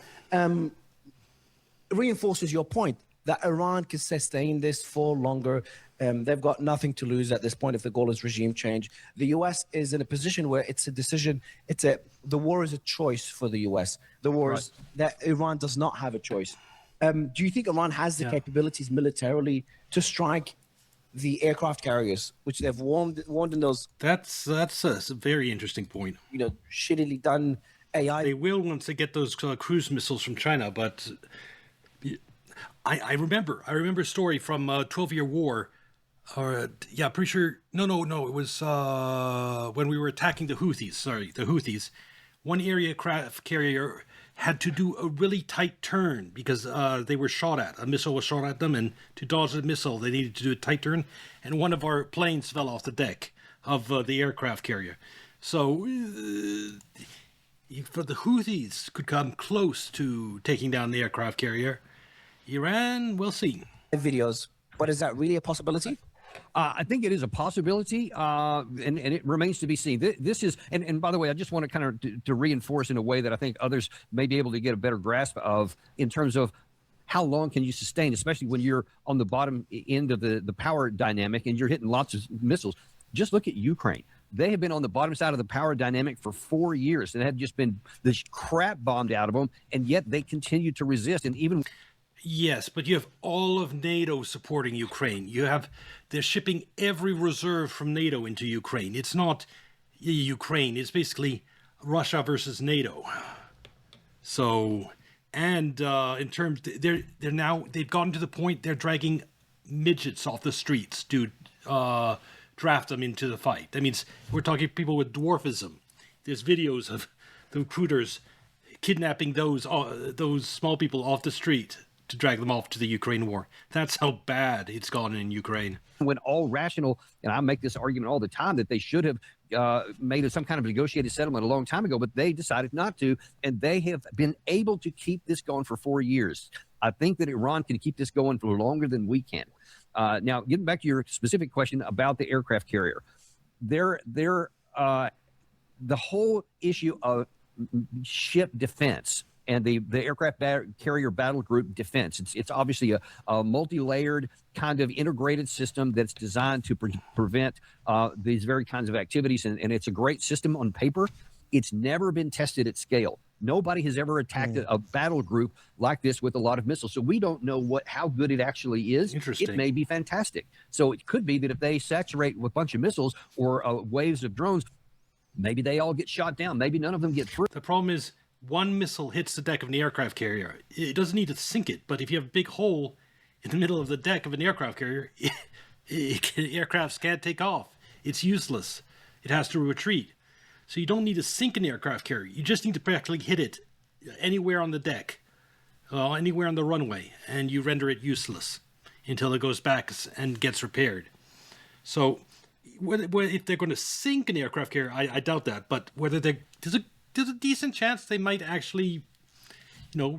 Reinforces your point that Iran can sustain this for longer. They've got nothing to lose at this point if the goal is regime change. The U.S. is in a position where it's a decision. The war is a choice for the U.S. The war is that Iran does not have a choice. Do you think Iran has the capabilities militarily to strike the aircraft carriers, which they've warned in those? That's a very interesting point. Shittily done AI. They will once they get those cruise missiles from China, but I remember a story from 12-Year War. Pretty sure. No. It was when we were attacking the Houthis. Sorry, the Houthis. One aircraft carrier had to do a really tight turn because they were shot at. A missile was shot at them, and to dodge the missile, they needed to do a tight turn. And one of our planes fell off the deck of the aircraft carrier. So if the Houthis could come close to taking down the aircraft carrier, Iran, we'll see. Videos, but is that really a possibility? I think it is a possibility, and it remains to be seen. This is, and by the way, I just want to kind of to reinforce in a way that I think others may be able to get a better grasp of in terms of how long can you sustain, especially when you're on the bottom end of the power dynamic and you're hitting lots of missiles. Just look at Ukraine. They have been on the bottom side of the power dynamic for 4 years and have just been this crap bombed out of them, and yet they continue to resist. And even yes, but you have all of NATO supporting Ukraine. They're shipping every reserve from NATO into Ukraine. It's not Ukraine. It's basically Russia versus NATO. So, and in terms, they've gotten to the point they're dragging midgets off the streets to draft them into the fight. That means we're talking people with dwarfism. There's videos of the recruiters kidnapping those small people off the street to drag them off to the Ukraine war. That's how bad it's gone in Ukraine. When all rational, and I make this argument all the time, that they should have made some kind of negotiated settlement a long time ago, but they decided not to, and they have been able to keep this going for 4 years. I think that Iran can keep this going for longer than we can. Now, getting back to your specific question about the aircraft carrier, the whole issue of ship defense and the aircraft carrier battle group defense. It's obviously a multi-layered kind of integrated system that's designed to prevent these very kinds of activities. And it's a great system on paper. It's never been tested at scale. Nobody has ever attacked a battle group like this with a lot of missiles. So we don't know how good it actually is. Interesting. It may be fantastic. So it could be that if they saturate with a bunch of missiles or waves of drones, maybe they all get shot down. Maybe none of them get through. The problem is, one missile hits the deck of an aircraft carrier. It doesn't need to sink it, but if you have a big hole in the middle of the deck of an aircraft carrier, aircrafts can't take off. It's useless. It has to retreat. So you don't need to sink an aircraft carrier. You just need to practically hit it anywhere on the deck, anywhere on the runway, and you render it useless until it goes back and gets repaired. So if they're going to sink an aircraft carrier, I doubt that. But whether there's a decent chance they might actually,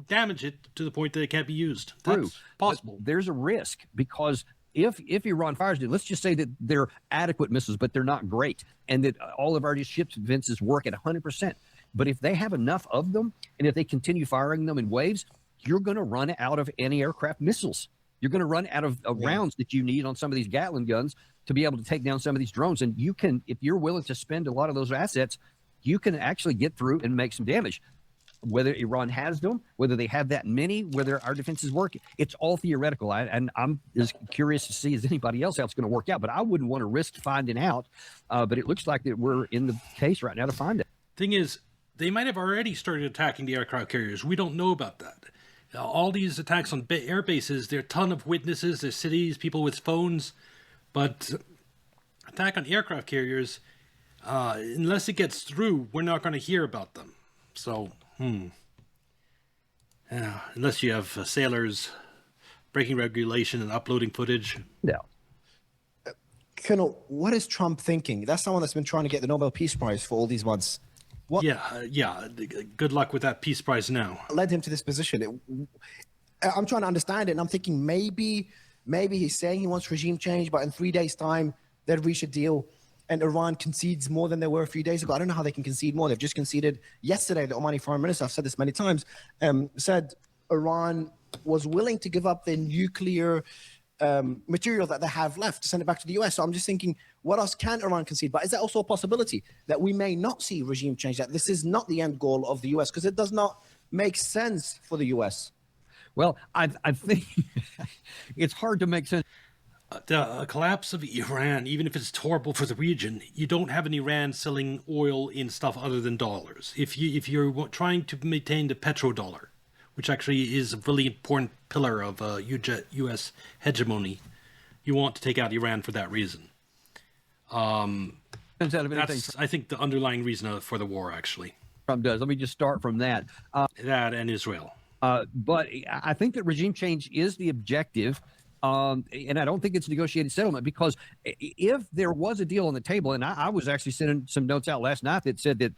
damage it to the point that it can't be used. That's possible. But there's a risk because if Iran fires it, let's just say that they're adequate missiles, but they're not great, and that all of our ship defenses work at 100%. But if they have enough of them, and if they continue firing them in waves, you're going to run out of anti-aircraft missiles. You're going to run out of rounds that you need on some of these Gatling guns to be able to take down some of these drones. And you can, if you're willing to spend a lot of those assets, you can actually get through and make some damage. Whether Iran has them, whether they have that many, whether our defenses work, it's all theoretical. And I'm as curious to see as anybody else how it's going to work out. But I wouldn't want to risk finding out. But it looks like that we're in the case right now to find it. Thing is, they might have already started attacking the aircraft carriers. We don't know about that. All these attacks on air bases, there are a ton of witnesses, there's cities, people with phones, but attack on aircraft carriers, unless it gets through, we're not going to hear about them. So, unless you have sailors breaking regulation and uploading footage. No. Colonel, what is Trump thinking? That's someone that's been trying to get the Nobel Peace Prize for all these months. What Yeah. Good luck with that Peace Prize now. led him to this position? I'm trying to understand it, and I'm thinking maybe he's saying he wants regime change, but in 3 days' time, they'd reach a deal, and Iran concedes more than they were a few days ago. I don't know how they can concede more. They've just conceded yesterday. The Omani foreign minister, I've said this many times, said Iran was willing to give up their nuclear material that they have left to send it back to the US. So I'm just thinking, what else can Iran concede? But is there also a possibility that we may not see regime change, that this is not the end goal of the US? Because it does not make sense for the US. Well, I think it's hard to make sense. The collapse of Iran, even if it's horrible for the region, you don't have an Iran selling oil in stuff other than dollars. If you're trying to maintain the petrodollar, which actually is a really important pillar of U.S. hegemony, you want to take out Iran for that reason. That's, I think, the underlying reason for the war, actually. Trump does. Let me just start from that. That and Israel. But I think that regime change is the objective. And I don't think it's a negotiated settlement, because if there was a deal on the table, and I was actually sending some notes out last night that said that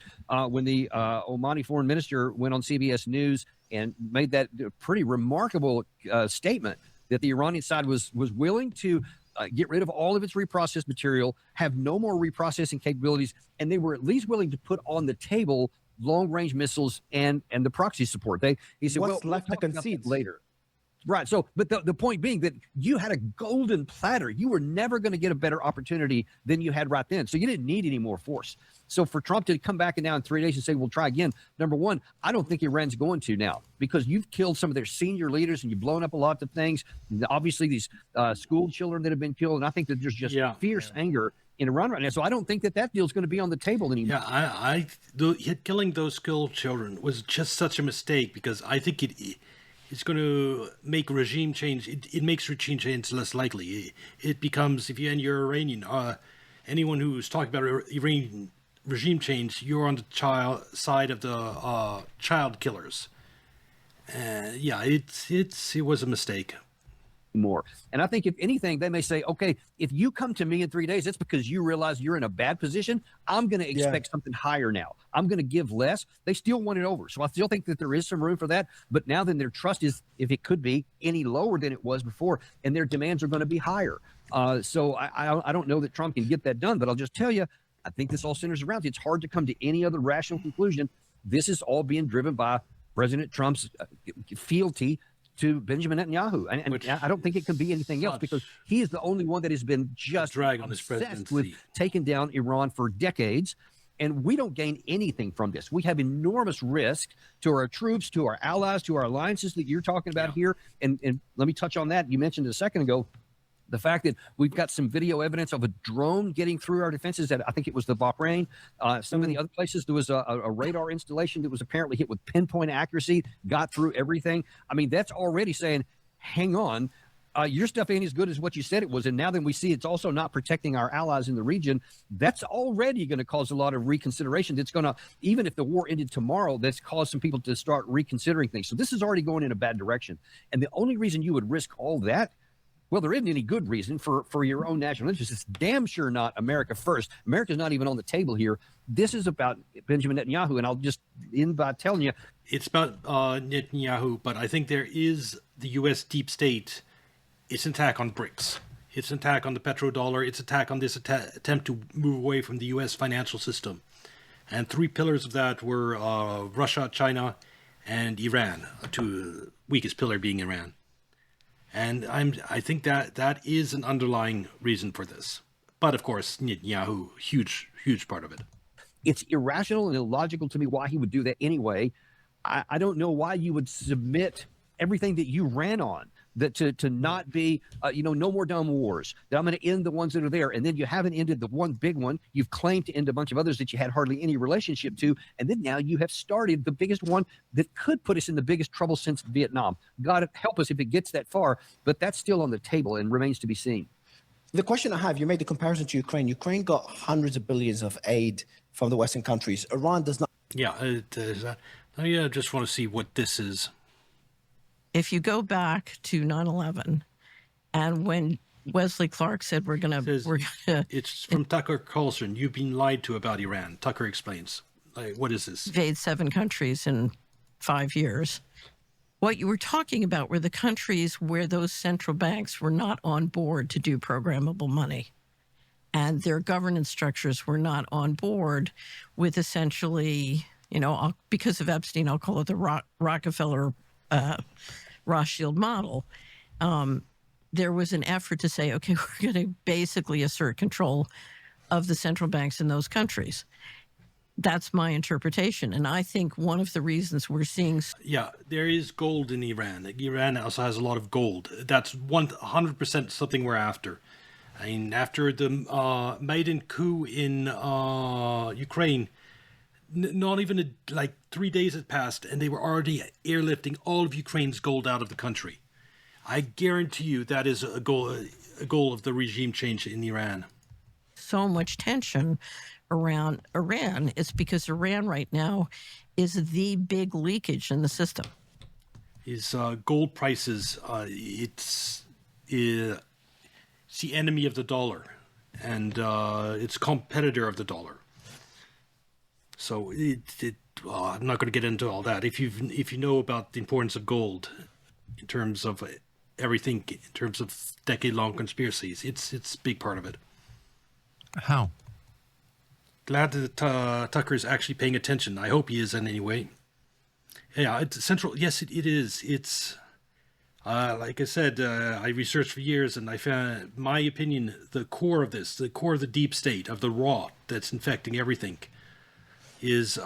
when the Omani foreign minister went on CBS News and made that pretty remarkable statement that the Iranian side was willing to get rid of all of its reprocessed material, have no more reprocessing capabilities, and they were at least willing to put on the table long-range missiles and the proxy support. He said, What's well, left to concede later. Right. So, but the point being that you had a golden platter. You were never going to get a better opportunity than you had right then. So you didn't need any more force. So for Trump to come back now in 3 days and say, we'll try again, number one, I don't think Iran's going to now, because you've killed some of their senior leaders and you've blown up a lot of things. Obviously, these school children that have been killed. And I think that there's just fierce anger in Iran right now. So I don't think that deal is going to be on the table anymore. Yeah, killing those school children was just such a mistake, because I think it's going to make regime change. It makes regime change less likely. It becomes, if you're Iranian, anyone who's talking about Iranian regime change, you're on the side of the child killers. It was a mistake. More. And I think if anything, they may say, okay, if you come to me in 3 days, it's because you realize you're in a bad position. I'm going to expect something higher now. I'm going to give less. They still want it over. So I still think that there is some room for that. But now then their trust is, if it could be, any lower than it was before, and their demands are going to be higher. So I don't know that Trump can get that done, but I'll just tell you, I think this all centers around it. It's hard to come to any other rational conclusion. This is all being driven by President Trump's fealty to Benjamin Netanyahu. And I don't think it can be anything else, because he is the only one that has been just obsessed with taking down Iran for decades. And we don't gain anything from this. We have enormous risk to our troops, to our allies, to our alliances that you're talking about here. And let me touch on that. You mentioned a second ago the fact that we've got some video evidence of a drone getting through our defenses. That I think it was the Bahrain. Some of the other places, there was a radar installation that was apparently hit with pinpoint accuracy, got through everything. I mean, that's already saying, hang on, your stuff ain't as good as what you said it was. And now that we see it's also not protecting our allies in the region, that's already going to cause a lot of reconsideration. That's going to, even if the war ended tomorrow, that's caused some people to start reconsidering things. So this is already going in a bad direction. And the only reason you would risk all that, well, there isn't any good reason for your own national interest. It's damn sure not America first. America's not even on the table here. This is about Benjamin Netanyahu, and I'll just end by telling you. It's about Netanyahu, but I think there is the U.S. deep state. It's an attack on BRICS. It's an attack on the petrodollar. It's an attack on this attempt to move away from the U.S. financial system. And three pillars of that were Russia, China, and Iran, the weakest pillar being Iran. And I think that is an underlying reason for this. But of course, Netanyahu, huge part of it. It's irrational and illogical to me why he would do that anyway. I don't know why you would submit everything that you ran on, that to not be, no more dumb wars, that I'm going to end the ones that are there. And then you haven't ended the one big one. You've claimed to end a bunch of others that you had hardly any relationship to. And then now you have started the biggest one that could put us in the biggest trouble since Vietnam. God help us if it gets that far, but that's still on the table and remains to be seen. The question I have, you made the comparison to Ukraine. Ukraine got hundreds of billions of aid from the Western countries. Iran does not. Yeah, I just want to see what this is. If you go back to 9/11, and when Wesley Clark said we're gonna, It's from Tucker Carlson. You've been lied to about Iran. Tucker explains. What is this? invade 7 countries in 5 years. What you were talking about were the countries where those central banks were not on board to do programmable money. And their governance structures were not on board with essentially, because of Epstein, I'll call it the Rockefeller Rothschild model. There was an effort to say, okay, we're going to basically assert control of the central banks in those countries. That's my interpretation. And I think one of the reasons we're seeing... Yeah, there is gold in Iran. Iran also has a lot of gold. That's 100% something we're after. I mean, after the Maidan coup in Ukraine, not even 3 days had passed, and they were already airlifting all of Ukraine's gold out of the country. I guarantee you that is a goal of the regime change in Iran. So much tension around Iran is because Iran right now is the big leakage in the system. Is gold prices, it's the enemy of the dollar, and it's competitor of the dollar. So I'm not going to get into all that. If you know about the importance of gold in terms of everything, in terms of decade-long conspiracies, it's a big part of it. How? Glad that Tucker is actually paying attention. I hope he is in any way. Yeah, it's central. Yes, it is. It's like I said, I researched for years, and I found, my opinion, the core of this, the core of the deep state, of the rot that's infecting everything, is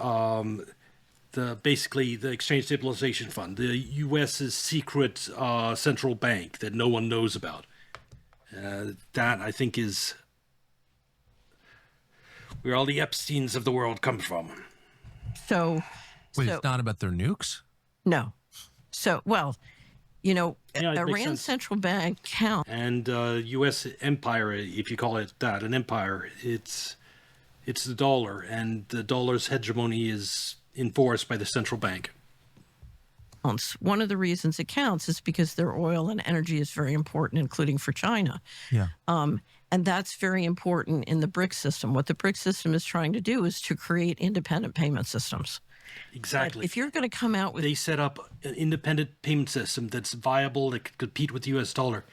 basically the Exchange Stabilization Fund, the U.S.'s secret central bank that no one knows about. That, I think, is where all the Epsteins of the world come from. Wait, it's not about their nukes? No. Iran's central bank count. And U.S. empire, if you call it that, an empire, it's the dollar, and the dollar's hegemony is enforced by the central bank. One of the reasons it counts is because their oil and energy is very important, including for China. Yeah. And that's very important in the BRICS system. What the BRICS system is trying to do is to create independent payment systems. Exactly. But if you're going to come out with... They set up an independent payment system that's viable, that could compete with the U.S. dollar.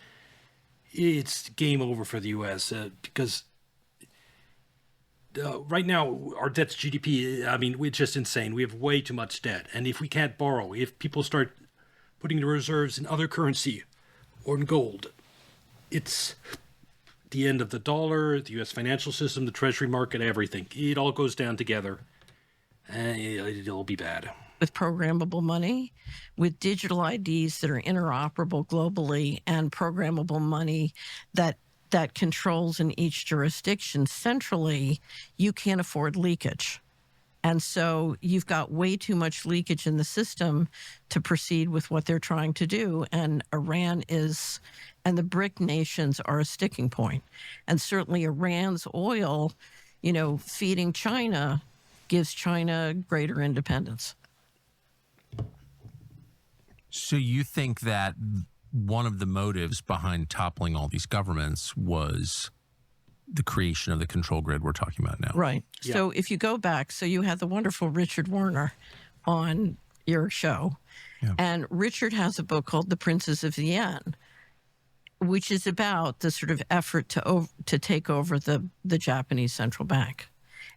It's game over for the U.S. Because right now, our debt to GDP, I mean, we're just insane. We have way too much debt. And if we can't borrow, if people start putting the reserves in other currency or in gold, it's the end of the dollar, the U.S. financial system, the treasury market, everything. It all goes down together. And it'll be bad. With programmable money, with digital IDs that are interoperable globally, and programmable money that controls in each jurisdiction centrally, you can't afford leakage. And so you've got way too much leakage in the system to proceed with what they're trying to do. And Iran is, and the BRIC nations are a sticking point. And certainly Iran's oil, feeding China gives China greater independence. So you think that one of the motives behind toppling all these governments was the creation of the control grid we're talking about now? Right. Yeah. So if you go back, so you had the wonderful Richard Werner on your show. Yeah. And Richard has a book called The Princes of the Yen, which is about the sort of effort to take over the Japanese central bank.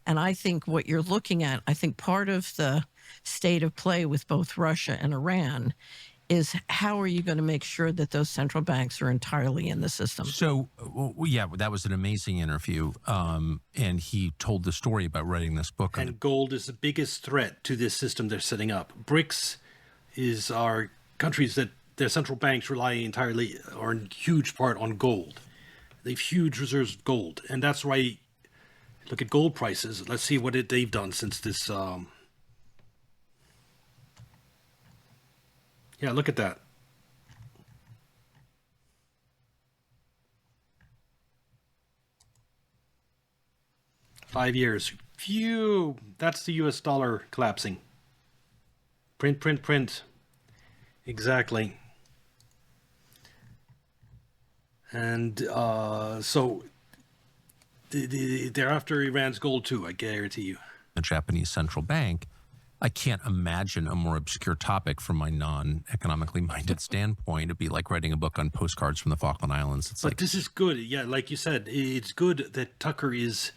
And I think what you're looking at, I think part of the state of play with both Russia and Iran is how are you going to make sure that those central banks are entirely in the system? So, yeah, that was an amazing interview. And he told the story about writing this book. And gold is the biggest threat to this system they're setting up. BRICS are countries that their central banks rely entirely or in huge part on gold. They have huge reserves of gold, and that's why. Look at gold prices. Let's see what they've done since this. Yeah, look at that. $5 years. Phew. That's the US dollar collapsing. Print, print, print. Exactly. And so they're after Iran's gold too, I guarantee you. The Japanese central bank. I can't imagine a more obscure topic from my non-economically minded standpoint. It'd be like writing a book on postcards from the Falkland Islands. It's But like, this is good. Yeah, like you said, it's good that Tucker is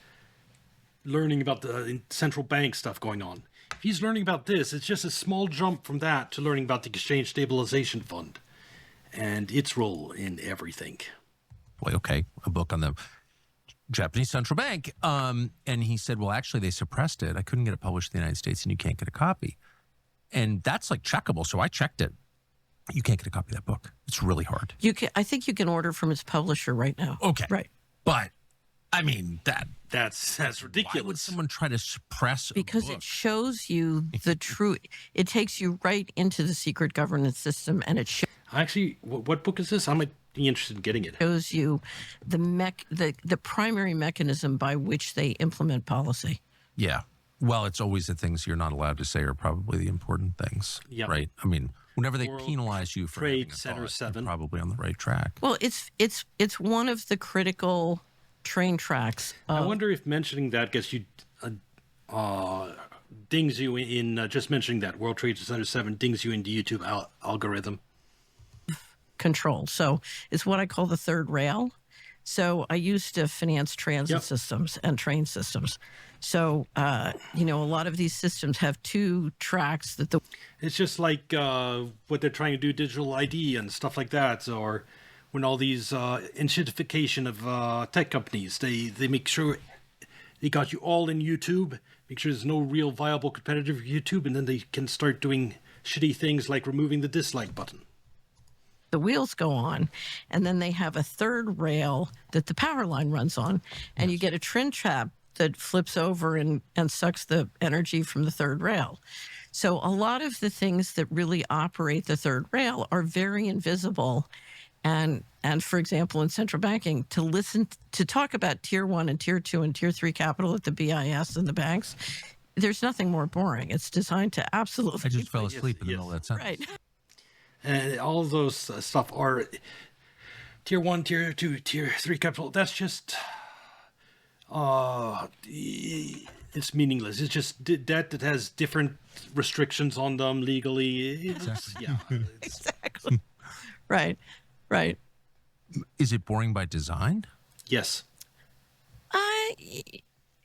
learning about the central bank stuff going on. If he's learning about this, it's just a small jump from that to learning about the Exchange Stabilization Fund and its role in everything. boy, okay, a book on the Japanese central bank. And he said, well, actually, they suppressed it. I couldn't get it published in the United States, and you can't get a copy. And that's like checkable. So I checked it. You can't get a copy of that book. It's really hard. You can. I think you can order from its publisher right now. Okay. Right. But, I mean, that's ridiculous. Why would someone try to suppress Because it shows you the true. It takes you right into the secret governance system, and it Actually, what book is this? I might be interested in getting it. shows you the primary mechanism by which they implement policy. Yeah. Well, it's always the things you're not allowed to say are probably the important things. Yep. Right? I mean, whenever they World penalize you for Trade having a Center thought, 7. you're probably on the right track. Well, it's one of the critical train tracks. I wonder if mentioning that gets you, dings you in, just mentioning that World Trade Center 7 dings you into YouTube algorithm. Control. So it's what I call the third rail. So I used to finance transit systems and train systems. So, a lot of these systems have two tracks that It's just like what they're trying to do, digital ID and stuff like that, or when all these institutification of tech companies, they make sure they got you all in YouTube, make sure there's no real viable competitor for YouTube, and then they can start doing shitty things like removing the dislike button. the wheels go on, and then they have a third rail that the power line runs on, and you get a trim trap that flips over and sucks the energy from the third rail. So a lot of the things that really operate the third rail are very invisible. And for example, in central banking, to talk about tier 1 and tier 2 and tier 3 capital at the BIS and the banks, there's nothing more boring. It's designed to absolutely. I just fell asleep in the middle of that sentence. Right. And all of those stuff are tier 1, tier 2, tier 3 capital. That's just, it's meaningless. It's just debt that has different restrictions on them legally. Exactly. Right. Is it boring by design? Yes.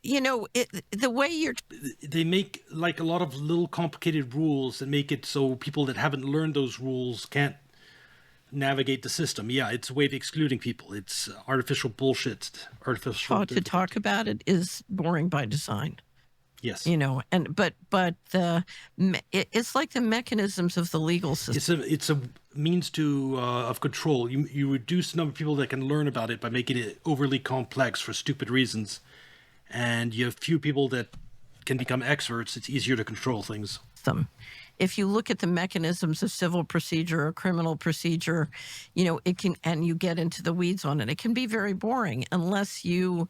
The way they make like a lot of little complicated rules that make it so people that haven't learned those rules can't navigate the system. Yeah, it's a way of excluding people. It's artificial bullshit. to talk about it is boring by design. Yes. But it's like the mechanisms of the legal system. It's a means to of control. You reduce the number of people that can learn about it by making it overly complex for stupid reasons, and you have few people that can become experts. It's easier to control things. If you look at the mechanisms of civil procedure or criminal procedure, it can, and you get into the weeds on it, it can be very boring unless you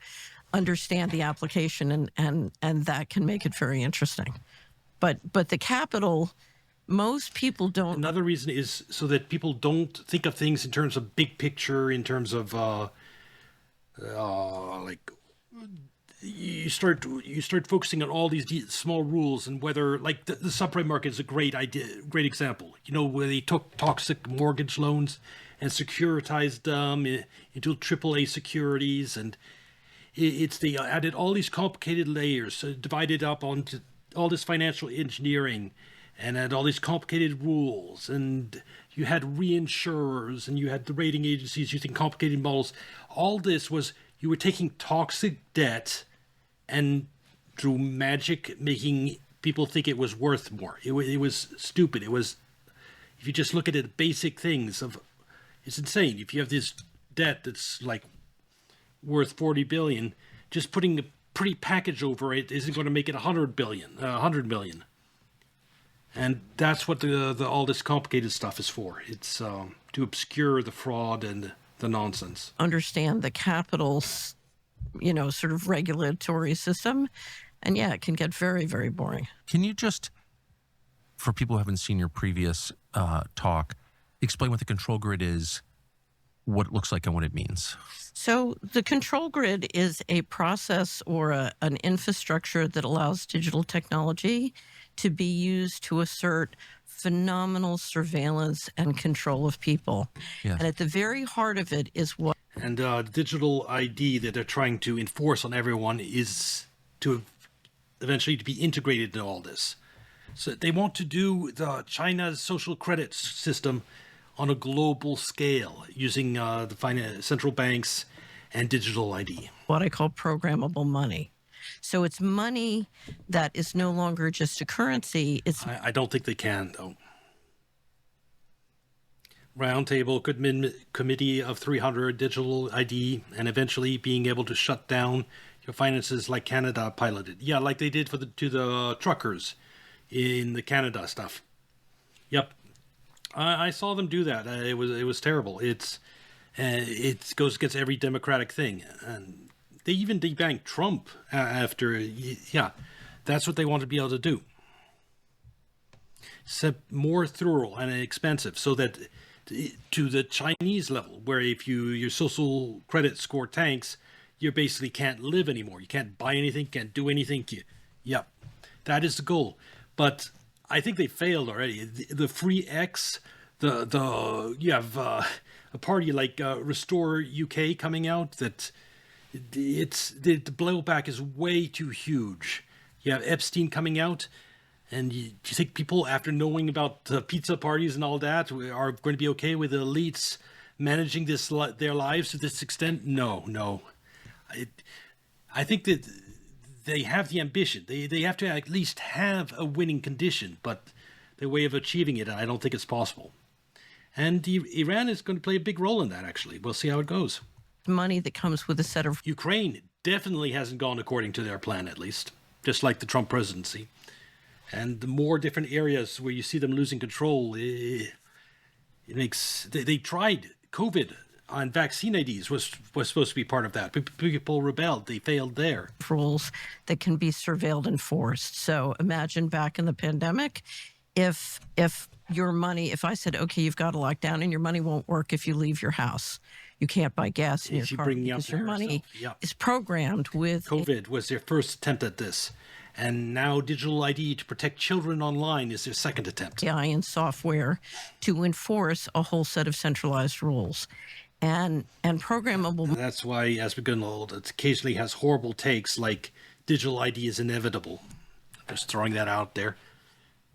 understand the application, and that can make it very interesting. But the capital, most people don't. Another reason is so that people don't think of things in terms of big picture, in terms of like you start focusing on all these small rules, and whether like the subprime market is a great great example. Where they took toxic mortgage loans and securitized them into AAA securities, and they added all these complicated layers, divided up onto all this financial engineering, and had all these complicated rules, and you had reinsurers, and you had the rating agencies using complicated models. All this was, you were taking toxic debt and through magic making people think it was worth more. It was stupid. if you just look at it, basic things of, it's insane. If you have this debt that's like worth 40 billion, just putting a pretty package over it isn't going to make it 100 million. And that's what the all this complicated stuff is for. It's to obscure the fraud and the nonsense. Understand the capital's, sort of regulatory system. And yeah, it can get very, very boring. Can you just, for people who haven't seen your previous talk, explain what the control grid is, what it looks like, and what it means? So the control grid is a process or an infrastructure that allows digital technology to be used to assert phenomenal surveillance and control of people. Yes. And at the very heart of it is what... And the digital ID that they're trying to enforce on everyone is to eventually to be integrated in all this. So they want to do China's social credit system on a global scale using the central banks and digital ID. What I call programmable money. So it's money that is no longer just a currency. It's I don't think they can, though. Roundtable committee of 300 digital ID, and eventually being able to shut down your finances like Canada piloted. Yeah, like they did to the truckers in the Canada stuff. Yep, I saw them do that. It was terrible. It goes against every democratic thing, and they even debanked Trump after. Yeah, that's what they want to be able to do. Except more thorough and expensive, so that to the Chinese level, where if your social credit score tanks, you basically can't live anymore. You can't buy anything, can't do anything. Yep, that is the goal. But I think they failed already. The Free X, you have a party like Restore UK coming out that the blowback is way too huge. You have Epstein coming out, and do you think people, after knowing about pizza parties and all that, are going to be okay with the elites managing their lives to this extent? No. I think that they have the ambition. They have to at least have a winning condition, but the way of achieving it, I don't think it's possible. And Iran is going to play a big role in that, actually. We'll see how it goes. Money that comes with a set of... Ukraine definitely hasn't gone according to their plan, at least, just like the Trump presidency. And the more different areas where you see them losing control, it makes... They tried COVID on vaccine IDs was supposed to be part of that. People rebelled. They failed there. Rules that can be surveilled and forced. So imagine back in the pandemic, if your money, if I said, okay, you've got to lock down and your money won't work if you leave your house. You can't buy gas in your car because your money is programmed with... COVID was their first attempt at this. And now digital ID to protect children online is their second attempt. AI and software to enforce a whole set of centralized rules. And programmable... That's why, as we get old, it occasionally has horrible takes like digital ID is inevitable. Just throwing that out there.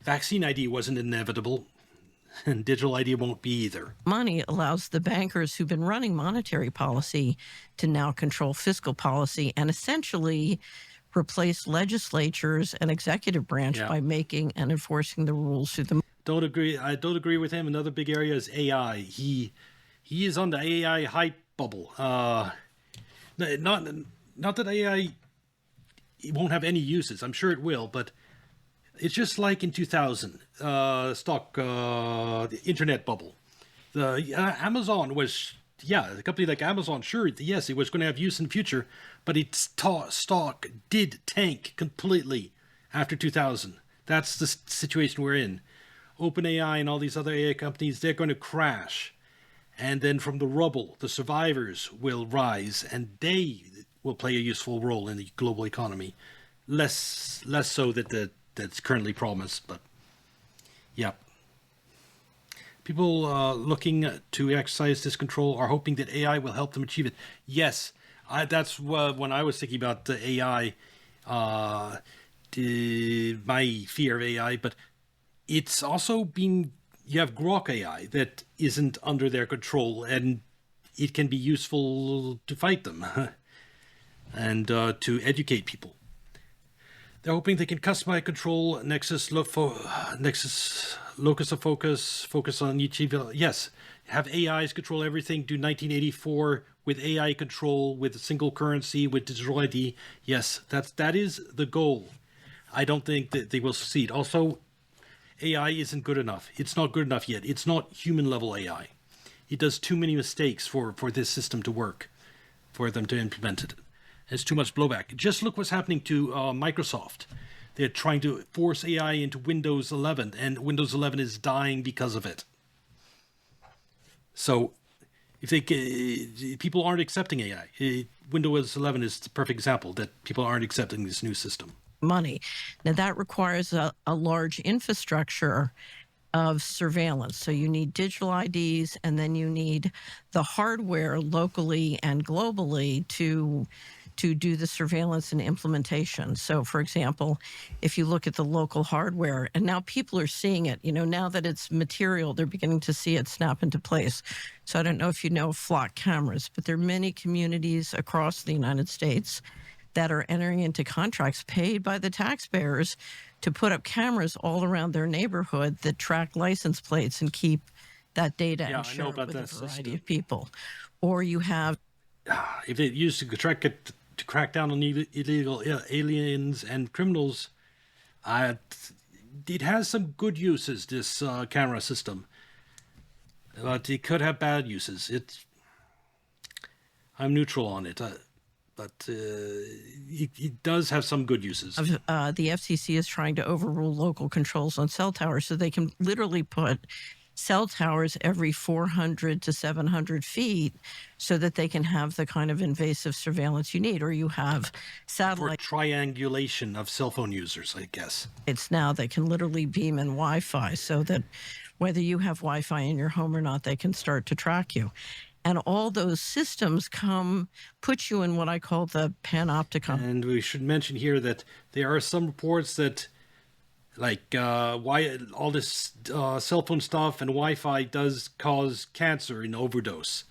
Vaccine ID wasn't inevitable, and digital ID won't be either. Money allows the bankers who've been running monetary policy to now control fiscal policy and essentially replace legislatures and executive branch by making and enforcing the rules through the... I don't agree with him. Another big area is AI. He is on the AI hype bubble. Not that AI won't have any uses. I'm sure it will, but it's just like in 2000, the internet bubble. The Amazon was, a company like Amazon, sure, yes, it was going to have use in the future, but its stock did tank completely after 2000. That's the situation we're in. OpenAI and all these other AI companies, they're going to crash. And then from the rubble, the survivors will rise, and they will play a useful role in the global economy. Less so that's currently promised, but yeah. People looking to exercise this control are hoping that AI will help them achieve it. Yes, that's when I was thinking about the AI, my fear of AI, but it's also been... You have Grok AI that isn't under their control, and it can be useful to fight them and to educate people. They're hoping they can customize control Nexus locus of focus on each evil. Yes, have AIs control everything. Do 1984 with AI control, with a single currency, with digital ID. Yes, that is the goal. I don't think that they will succeed. Also, AI isn't good enough. It's not good enough yet. It's not human level AI. It does too many mistakes for this system to work, for them to implement it. There's too much blowback. Just look what's happening to Microsoft. They're trying to force AI into Windows 11, and Windows 11 is dying because of it. So, if people aren't accepting AI, Windows 11 is the perfect example that people aren't accepting this new system. Money. Now, that requires a large infrastructure of surveillance. So you need digital IDs, and then you need the hardware locally and globally to do the surveillance and implementation. So, for example, if you look at the local hardware, and now people are seeing it, now that it's material, they're beginning to see it snap into place. So I don't know if you know flock cameras, but there are many communities across the United States that are entering into contracts paid by the taxpayers to put up cameras all around their neighborhood that track license plates and keep that data and share it with a variety of people. Or you have... If it used to crack down on illegal aliens and criminals, it has some good uses, this camera system. But it could have bad uses. I'm neutral on it. But it does have some good uses. The FCC is trying to overrule local controls on cell towers, so they can literally put cell towers every 400 to 700 feet so that they can have the kind of invasive surveillance you need. Or you have satellite... For triangulation of cell phone users, I guess. It's now they can literally beam in Wi-Fi so that whether you have Wi-Fi in your home or not, they can start to track you. And all those systems put you in what I call the panopticon. And we should mention here that there are some reports that, why all this cell phone stuff and Wi-Fi does cause cancer in overdose.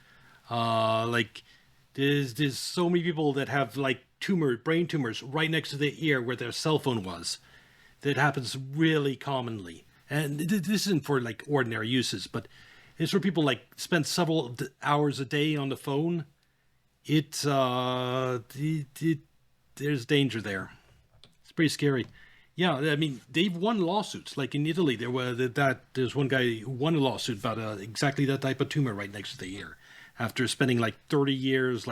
There's so many people that have brain tumors right next to their ear where their cell phone was. That happens really commonly. And this isn't for ordinary uses, but it's where people spend several hours a day on the phone. There's danger there. It's pretty scary. Yeah, I mean, they've won lawsuits. Like in Italy, there's one guy who won a lawsuit about exactly that type of tumor right next to the ear. After spending 30 years,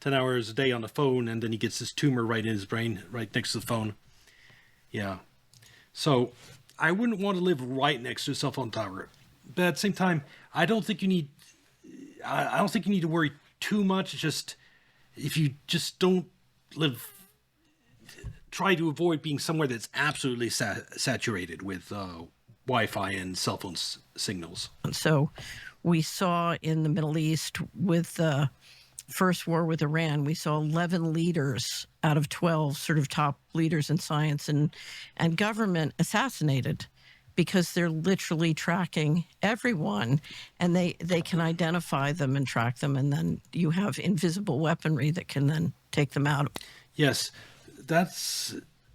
10 hours a day on the phone, and then he gets this tumor right in his brain, right next to the phone. Yeah. So I wouldn't want to live right next to a cell phone tower. But at the same time, I don't think you need to worry too much. Just if you just don't try to avoid being somewhere that's absolutely saturated with Wi-Fi and cell phone signals. So we saw in the Middle East with the first war with Iran, we saw 11 leaders out of 12 sort of top leaders in science and government assassinated, because they're literally tracking everyone, and they can identify them and track them, and then you have invisible weaponry that can then take them out. Yes,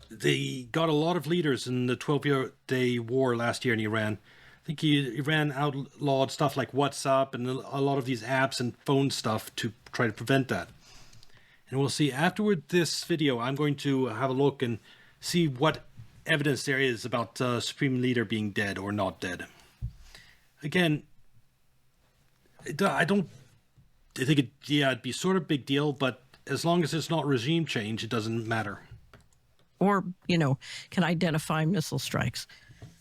they got a lot of leaders in the 12-day war last year in Iran. I think Iran outlawed stuff like WhatsApp and a lot of these apps and phone stuff to try to prevent that. And we'll see afterward this video, I'm going to have a look and see what evidence there is about Supreme Leader being dead or not dead. Again, I think it'd be sort of big deal, but as long as it's not regime change, it doesn't matter. Or, can identify missile strikes.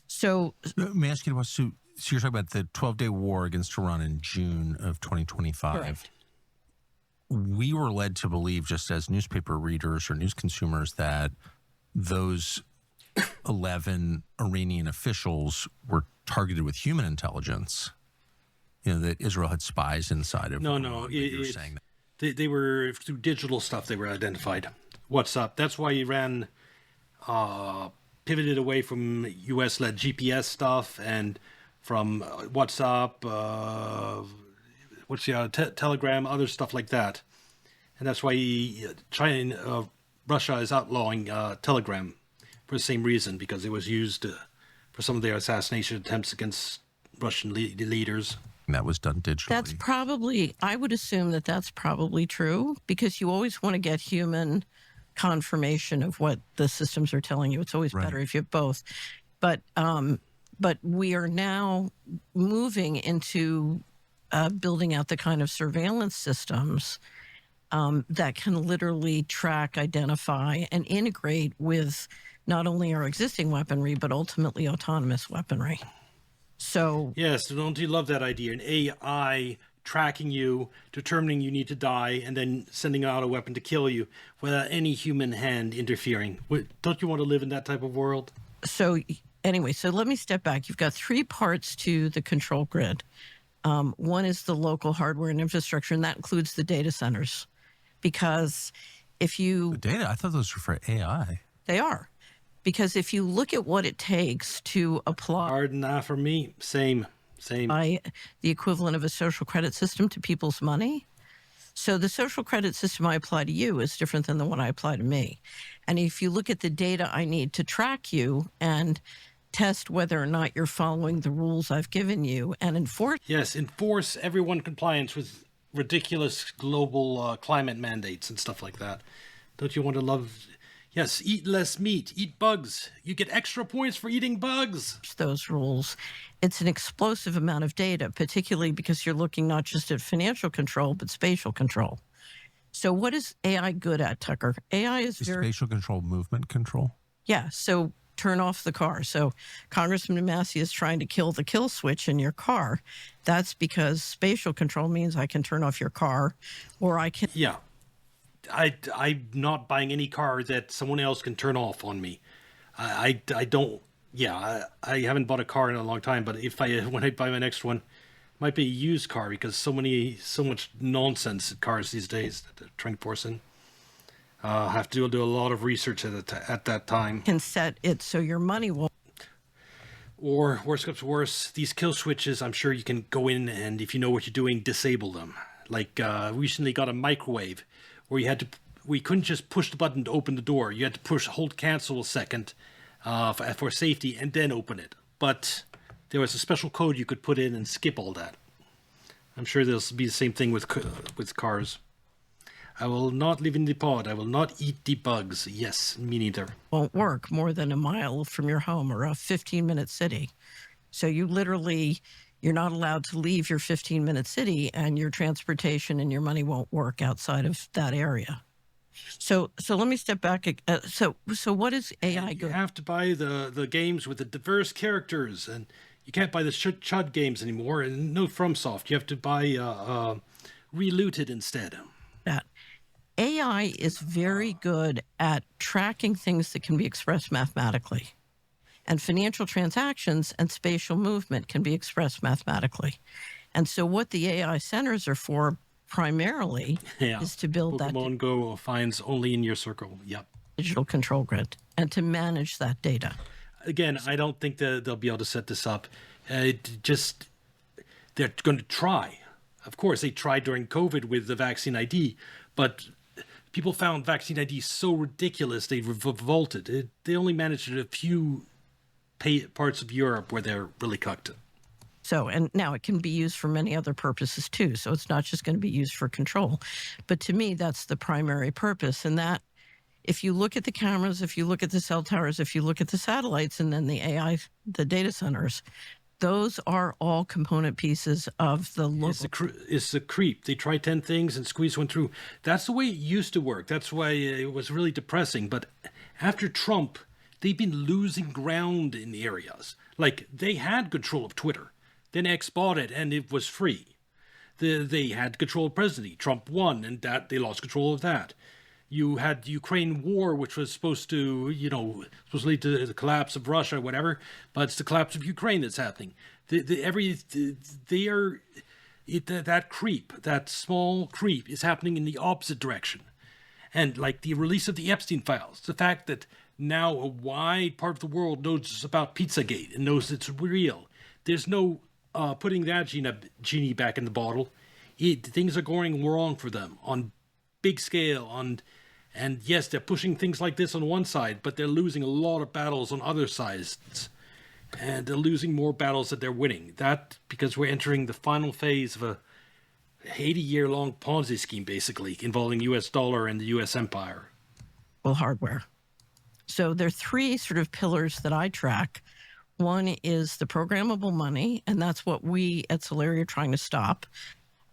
So may I ask you about, so you're talking about the 12-day war against Iran in June of 2025. Correct. We were led to believe, just as newspaper readers or news consumers, that those 11 Iranian officials were targeted with human intelligence. That Israel had spies inside of. No. You're saying that they were through digital stuff. They were identified. WhatsApp. That's why Iran pivoted away from U.S.-led GPS stuff and from WhatsApp, Telegram, other stuff like that. And that's why Russia is outlawing Telegram for the same reason, because it was used for some of their assassination attempts against Russian leaders. And that was done digitally. That's probably, I would assume that that's probably true, because you always want to get human confirmation of what the systems are telling you. It's always better if you have both. But we are now moving into building out the kind of surveillance systems that can literally track, identify, and integrate with not only our existing weaponry, but ultimately autonomous weaponry. So yes, don't you love that idea? An AI tracking you, determining you need to die, and then sending out a weapon to kill you without any human hand interfering. Don't you want to live in that type of world? So anyway, so let me step back. You've got three parts to the control grid. One is the local hardware and infrastructure, and that includes the data centers. Because if you... The data? I thought those were for AI. They are. Because if you look at what it takes to apply... Hard enough for me. Same. By the equivalent of a social credit system to people's money. So the social credit system I apply to you is different than the one I apply to me. And if you look at the data I need to track you and test whether or not you're following the rules I've given you and enforce... Yes, enforce everyone compliance with ridiculous global climate mandates and stuff like that. Don't you want to love... Yes, eat less meat, eat bugs. You get extra points for eating bugs. Those rules. It's an explosive amount of data, particularly because you're looking not just at financial control, but spatial control. So what is AI good at, Tucker? AI is very... Spatial control, movement control? Yeah, so turn off the car. So Congressman Massey is trying to kill the kill switch in your car. That's because spatial control means I can turn off your car, or I can... Yeah. I'm not buying any car that someone else can turn off on me. I don't. Yeah, I haven't bought a car in a long time. But when I buy my next one, it might be a used car, because so much nonsense in cars these days that they're trying to force in. I have to do a lot of research at that time. Can set it so your money will. Or worse comes to worse, these kill switches. I'm sure you can go in and, if you know what you're doing, disable them. Like recently got a microwave where we couldn't just push the button to open the door. You had to hold cancel a second for safety and then open it. But there was a special code you could put in and skip all that. I'm sure there'll be the same thing with cars. I will not live in the pod. I will not eat the bugs. Yes, me neither. Won't work more than a mile from your home or a 15-minute city. So you're not allowed to leave your 15-minute city, and your transportation and your money won't work outside of that area. So let me step back. So what is AI good? You have to buy the games with the diverse characters, and you can't buy the chud games anymore, and no FromSoft. You have to buy Relooted instead. That AI is very good at tracking things that can be expressed mathematically. And financial transactions and spatial movement can be expressed mathematically. And so what the AI centers are for primarily is to build Pokemon Go finds only in your circle. Yep. Digital control grid and to manage that data. Again, I don't think that they'll be able to set this up. They're going to try. Of course, they tried during COVID with the vaccine ID, but people found vaccine ID so ridiculous they revolted. They only managed it in a few parts of Europe where they're really cucked. So, and now it can be used for many other purposes too. So it's not just going to be used for control. But to me, that's the primary purpose. And that, if you look at the cameras, if you look at the cell towers, if you look at the satellites, and then the AI, the data centers, those are all component pieces of the local. It's the creep. They try 10 things and squeeze one through. That's the way it used to work. That's why it was really depressing. But after Trump, they've been losing ground in areas. Like, they had control of Twitter. Then X bought it, and it was free. They had control of presidency. Trump won, and that they lost control of that. You had the Ukraine war, which was supposed to lead to the collapse of Russia or whatever, but it's the collapse of Ukraine that's happening. That creep, that small creep, is happening in the opposite direction. And like the release of the Epstein files, the fact that now a wide part of the world knows about Pizzagate and knows it's real. There's no putting that genie back in the bottle. Things are going wrong for them on big scale, And yes, they're pushing things like this on one side, but they're losing a lot of battles on other sides. And they're losing more battles that they're winning. That because we're entering the final phase of a 80-year-long Ponzi scheme, basically, involving U.S. dollar and the U.S. empire. Well, hardware. So there are three sort of pillars that I track. One is the programmable money, and that's what we at Solari are trying to stop.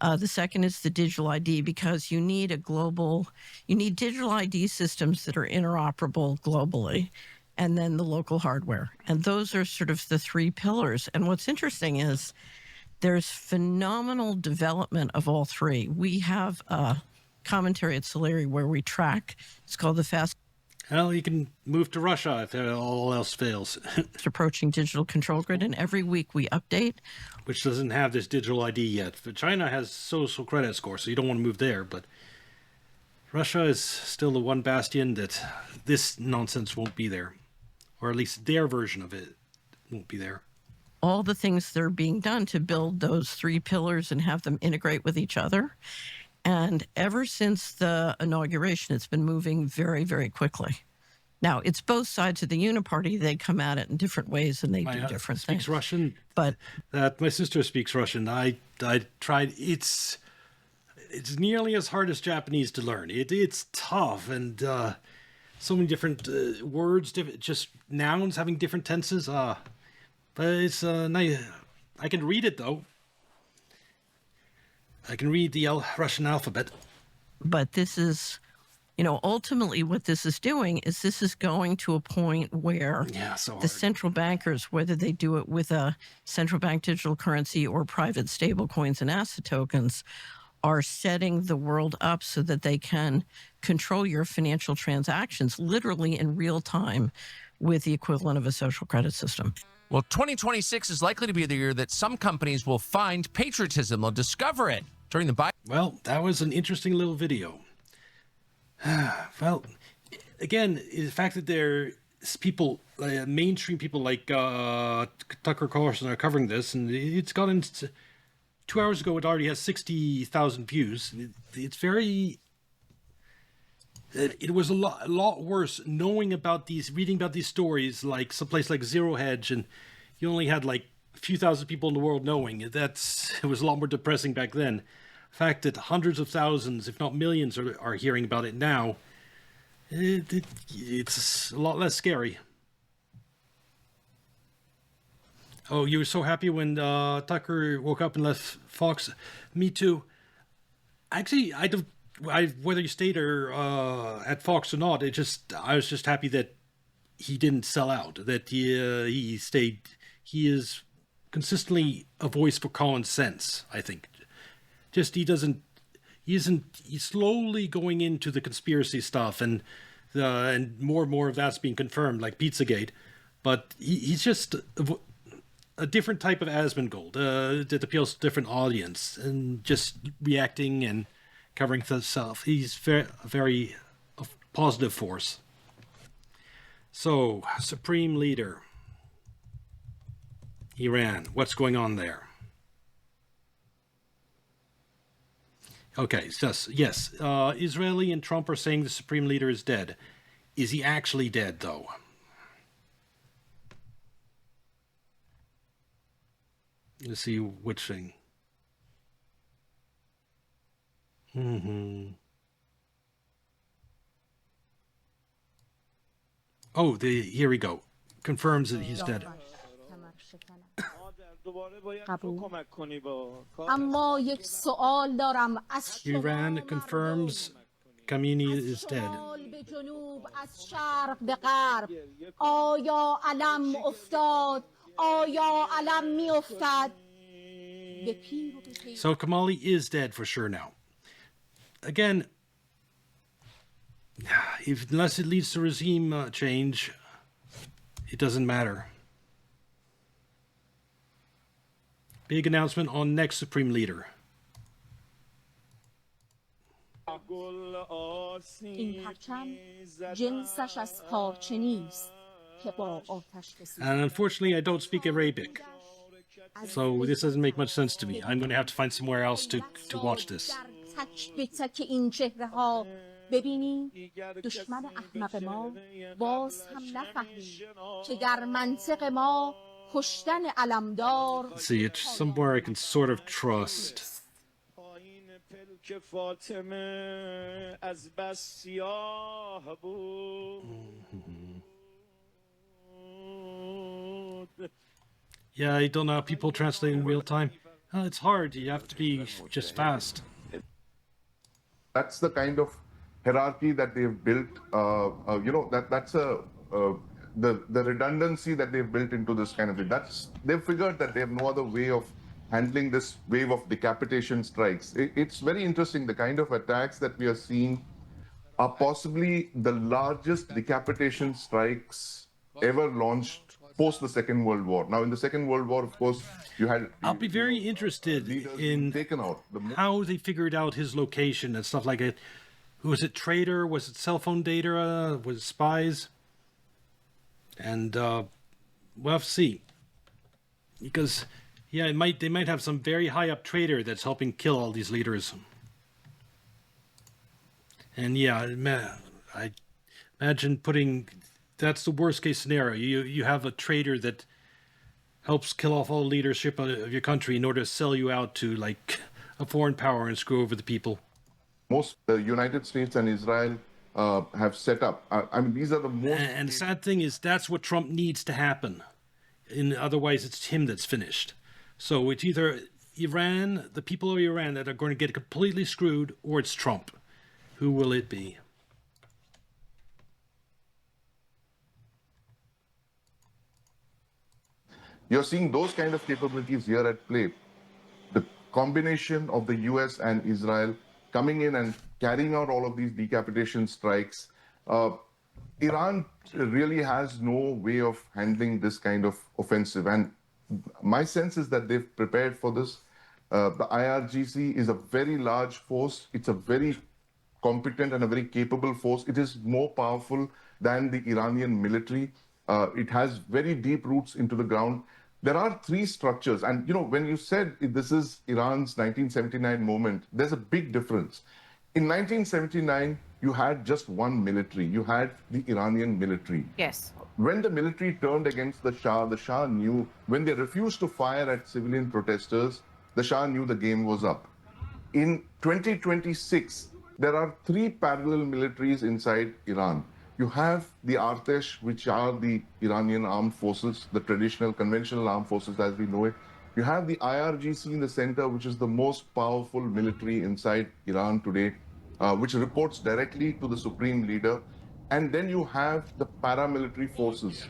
The second is the digital ID, because you need digital ID systems that are interoperable globally, and then the local hardware. And those are sort of the three pillars. And what's interesting is there's phenomenal development of all three. We have a commentary at Solari where we track, it's called the Fast. Well, you can move to Russia if all else fails. Approaching digital control grid, and every week we update. Which doesn't have this digital ID yet. But China has social credit score, so you don't want to move there. But Russia is still the one bastion that this nonsense won't be there. Or at least their version of it won't be there. All the things that are being done to build those three pillars and have them integrate with each other. And ever since the inauguration, it's been moving very, very quickly. Now, it's both sides of the uniparty. They come at it in different ways, and they do different things. Speaks Russian. But my sister speaks Russian. I tried. It's nearly as hard as Japanese to learn. It's tough, and so many different words, just nouns having different tenses. But it's nice. I can read it though. I can read the Russian alphabet. But this is, ultimately what this is doing is this is going to a point where the central bankers, whether they do it with a central bank digital currency or private stable coins and asset tokens, are setting the world up so that they can control your financial transactions literally in real time with the equivalent of a social credit system. Well, 2026 is likely to be the year that some companies will find patriotism. They'll discover it during the Biden. Well, that was an interesting little video. Well, again, the fact that there's people, mainstream people like Tucker Carlson are covering this, and it's gotten 2 hours ago, it already has 60,000 views. It's very... It was a lot worse knowing about these, reading about these stories, like someplace like Zero Hedge, and you only had like a few thousand people in the world knowing. It was a lot more depressing back then. The fact that hundreds of thousands, if not millions, are hearing about it now, it's a lot less scary. Oh, you were so happy when Tucker woke up and left Fox? Me too. Actually, whether you stayed or at Fox or not, I was just happy that he didn't sell out. That he stayed. He is consistently a voice for common sense, I think. He's slowly going into the conspiracy stuff, and more of that's being confirmed, like Pizzagate. But he's just a different type of Asmongold that appeals to a different audience, and just reacting and covering himself. He's a very positive force. So, Supreme Leader, Iran, what's going on there? Okay, yes, Israeli and Trump are saying the Supreme Leader is dead. Is he actually dead, though? Let's see which thing. Oh, here we go. Confirms that he's dead. Iran confirms Khamenei is dead. So Khamenei is dead for sure now. Again, unless it leads to regime change, it doesn't matter. Big announcement on next Supreme Leader. And unfortunately, I don't speak Arabic, so this doesn't make much sense to me. I'm going to have to find somewhere else to watch this. تک به تک این چهره ها ببینی دشمن احمق ما باز هم نفهمید که در منطق ما کشتن علمدار See, it's somewhere I can sort of trust. Yeah, I don't know how people translate in real time. It's hard. You have to be just fast. That's the kind of hierarchy that they've built. That's the redundancy that they've built into this kind of thing. They've figured that they have no other way of handling this wave of decapitation strikes. It's very interesting. The kind of attacks that we are seeing are possibly the largest decapitation strikes ever launched post the Second World War. Now, in the Second World War, of course, you had... I'll be very interested in how they figured out his location and stuff like it. Was it traitor? Was it cell phone data? Was it spies? And we'll have to see. Because, yeah, they might have some very high up traitor that's helping kill all these leaders. And yeah, I imagine putting... That's the worst case scenario. You have a traitor that helps kill off all the leadership of your country in order to sell you out to like a foreign power and screw over the people. Most the United States and Israel have set up. I mean, these are the most... And the sad thing is that's what Trump needs to happen. Otherwise, it's him that's finished. So it's either Iran, the people of Iran that are going to get completely screwed, or it's Trump. Who will it be? You're seeing those kind of capabilities here at play. The combination of the US and Israel coming in and carrying out all of these decapitation strikes. Iran really has no way of handling this kind of offensive. And my sense is that they've prepared for this. The IRGC is a very large force. It's a very competent and a very capable force. It is more powerful than the Iranian military. It has very deep roots into the ground. There are three structures. And, when you said this is Iran's 1979 moment, there's a big difference. In 1979, you had just one military. You had the Iranian military. Yes. When the military turned against the Shah knew, when they refused to fire at civilian protesters, the Shah knew the game was up. In 2026, there are three parallel militaries inside Iran. You have the Artesh, which are the Iranian armed forces, the traditional conventional armed forces as we know it. You have the IRGC in the center, which is the most powerful military inside Iran today, which reports directly to the supreme leader. And then you have the paramilitary forces,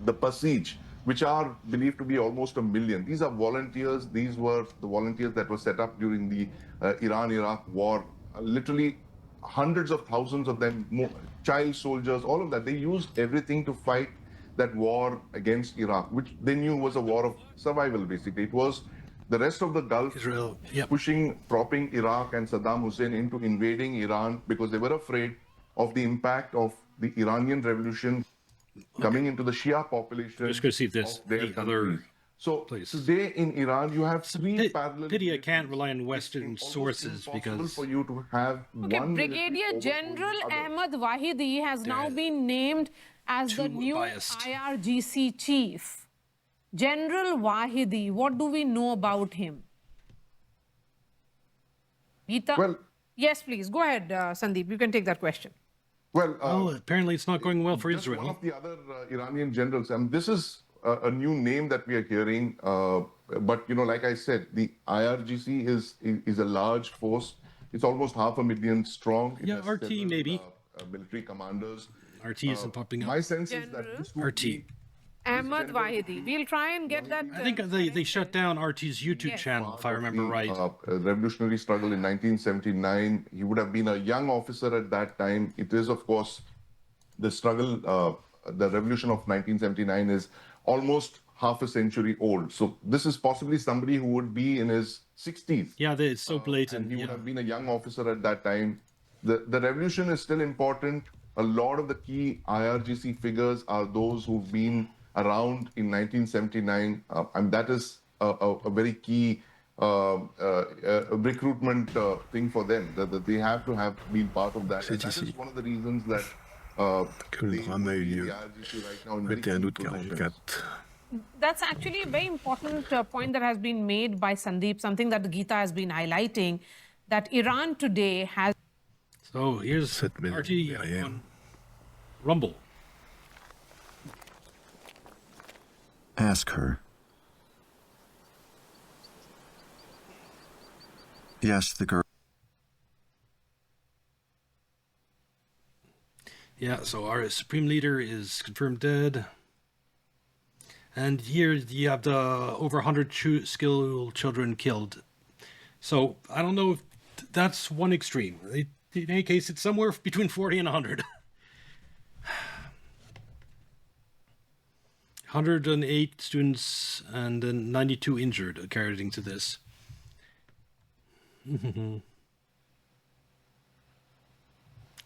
the Basij, which are believed to be almost 1 million. These are volunteers. These were the volunteers that were set up during the Iran-Iraq war. Literally hundreds of thousands of them, child soldiers, all of that. They used everything to fight that war against Iraq, which they knew was a war of survival, basically. It was the rest of the Gulf Israel, propping Iraq and Saddam Hussein into invading Iran because they were afraid of the impact of the Iranian revolution coming into the Shia population. I'm just going to see if there's any other... So today in Iran, you have three parallel... Pity I can't rely on Western sources because... for you to have one Brigadier General Ahmad Wahidi has now been named as the new IRGC chief. General Wahidi, what do we know about him? Well, yes, please. Go ahead, Sandeep. You can take that question. Well, apparently it's not going well for Israel. One of the other Iranian generals, and this is a new name that we are hearing, but like I said, the IRGC is a large force. It's almost 500,000 strong. Yeah, RT several, maybe. Military commanders. RT isn't popping up. My sense is that this would RT. Be Ahmad Wahidi. We'll try and get that. I think they shut down RT's YouTube channel, if I remember right. Revolutionary struggle in 1979. He would have been a young officer at that time. It is, of course, the struggle, the revolution of 1979 is almost half a century old. So this is possibly somebody who would be in his 60s. Yeah, it's so blatant. And he would have been a young officer at that time. The revolution is still important. A lot of the key IRGC figures are those who've been around in 1979. And that is a very key recruitment thing for them. That they have to have been part of that. And that is one of the reasons that que le drame a eu lieu. 21 août 44. That's actually a very important point that has been made by Sandeep, something that Geeta has been highlighting, that Iran today has. So here's RT on Rumble. Ask her. Yes, the girl. Yeah, so our supreme leader is confirmed dead. And here you have the over 100 skilled children killed. So I don't know if that's one extreme. In any case, it's somewhere between 40 and 100. 108 students and then 92 injured according to this.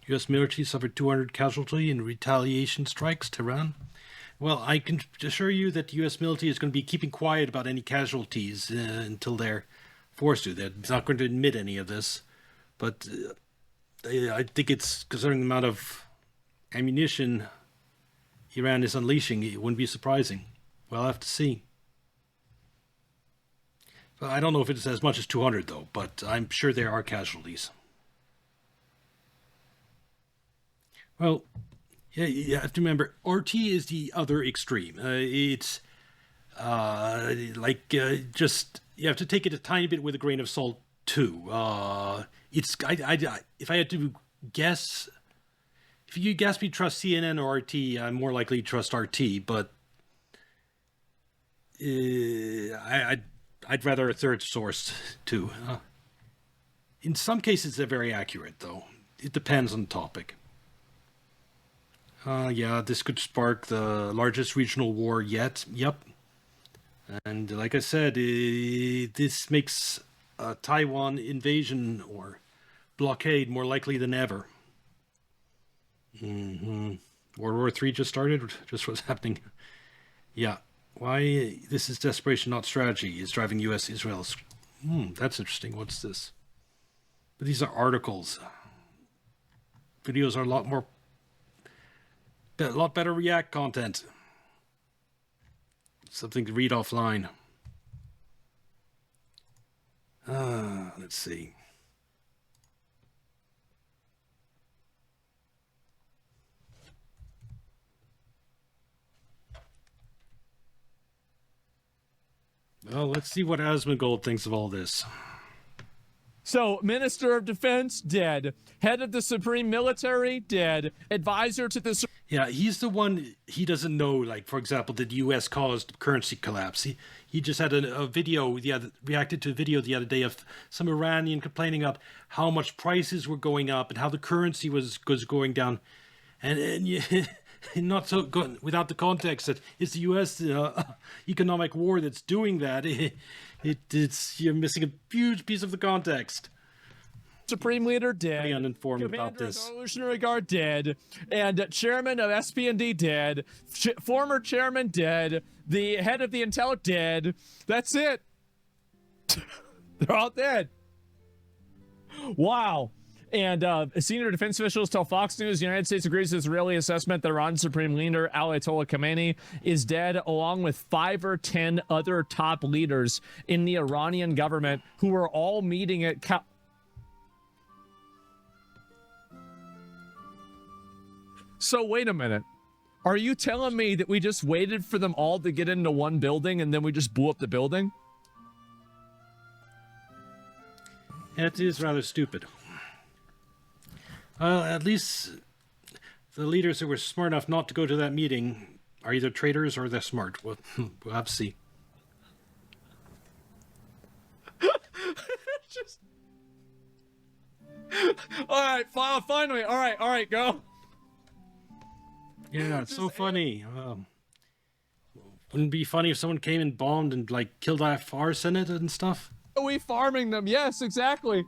U.S. military suffered 200 casualties in retaliation strikes, Tehran. Well, I can assure you that the U.S. military is going to be keeping quiet about any casualties until they're forced to. They're not going to admit any of this. But I think it's considering the amount of ammunition Iran is unleashing, it wouldn't be surprising. We'll have to see. Well, I don't know if it's as much as 200, though, but I'm sure there are casualties. Well, yeah, you have to remember, RT is the other extreme. It's just, you have to take it a tiny bit with a grain of salt, too. If I had to guess, if you guess me trust CNN or RT, I'm more likely to trust RT, but I'd rather a third source, too. In some cases, they're very accurate, though. It depends on the topic. Yeah, this could spark the largest regional war yet. Yep. And like I said, this makes a Taiwan invasion or blockade more likely than ever. World War III just started, just what's happening. Yeah. Why this is desperation, not strategy, is driving U.S. Israel's. That's interesting. What's this? But these are articles. Videos are a lot better React content. Something to read offline. Let's see. Well, let's see what Asmongold thinks of all this. So, Minister of Defense, dead. Head of the Supreme Military, dead. Advisor to the... Yeah, he's the one, he doesn't know, like, for example, that the U.S. caused currency collapse. He just had a video, reacted to a video the other day of some Iranian complaining about how much prices were going up and how the currency was going down. And not so good, without the context that it's the U.S. Economic war that's doing that. You're missing a huge piece of the context. Supreme Leader dead. Pretty uninformed Commander about this. of the Revolutionary Guard dead. And Chairman of SP&D dead. Former Chairman dead. The head of the Intel dead. That's it. They're all dead. Wow. And senior defense officials tell Fox News the United States agrees with Israeli assessment that Iran's Supreme Leader Ayatollah Khamenei is dead, along with 5 or 10 other top leaders in the Iranian government who are all meeting at... So wait a minute. Are you telling me that we just waited for them all to get into one building and then we just blew up the building? It is rather stupid. At least the leaders who were smart enough not to go to that meeting are either traitors or they're smart. We'll have to see. All right, finally. All right, go. Yeah, it's so funny. Wouldn't it be funny if someone came and bombed and like killed our Senate and stuff? Are we farming them? Yes, exactly.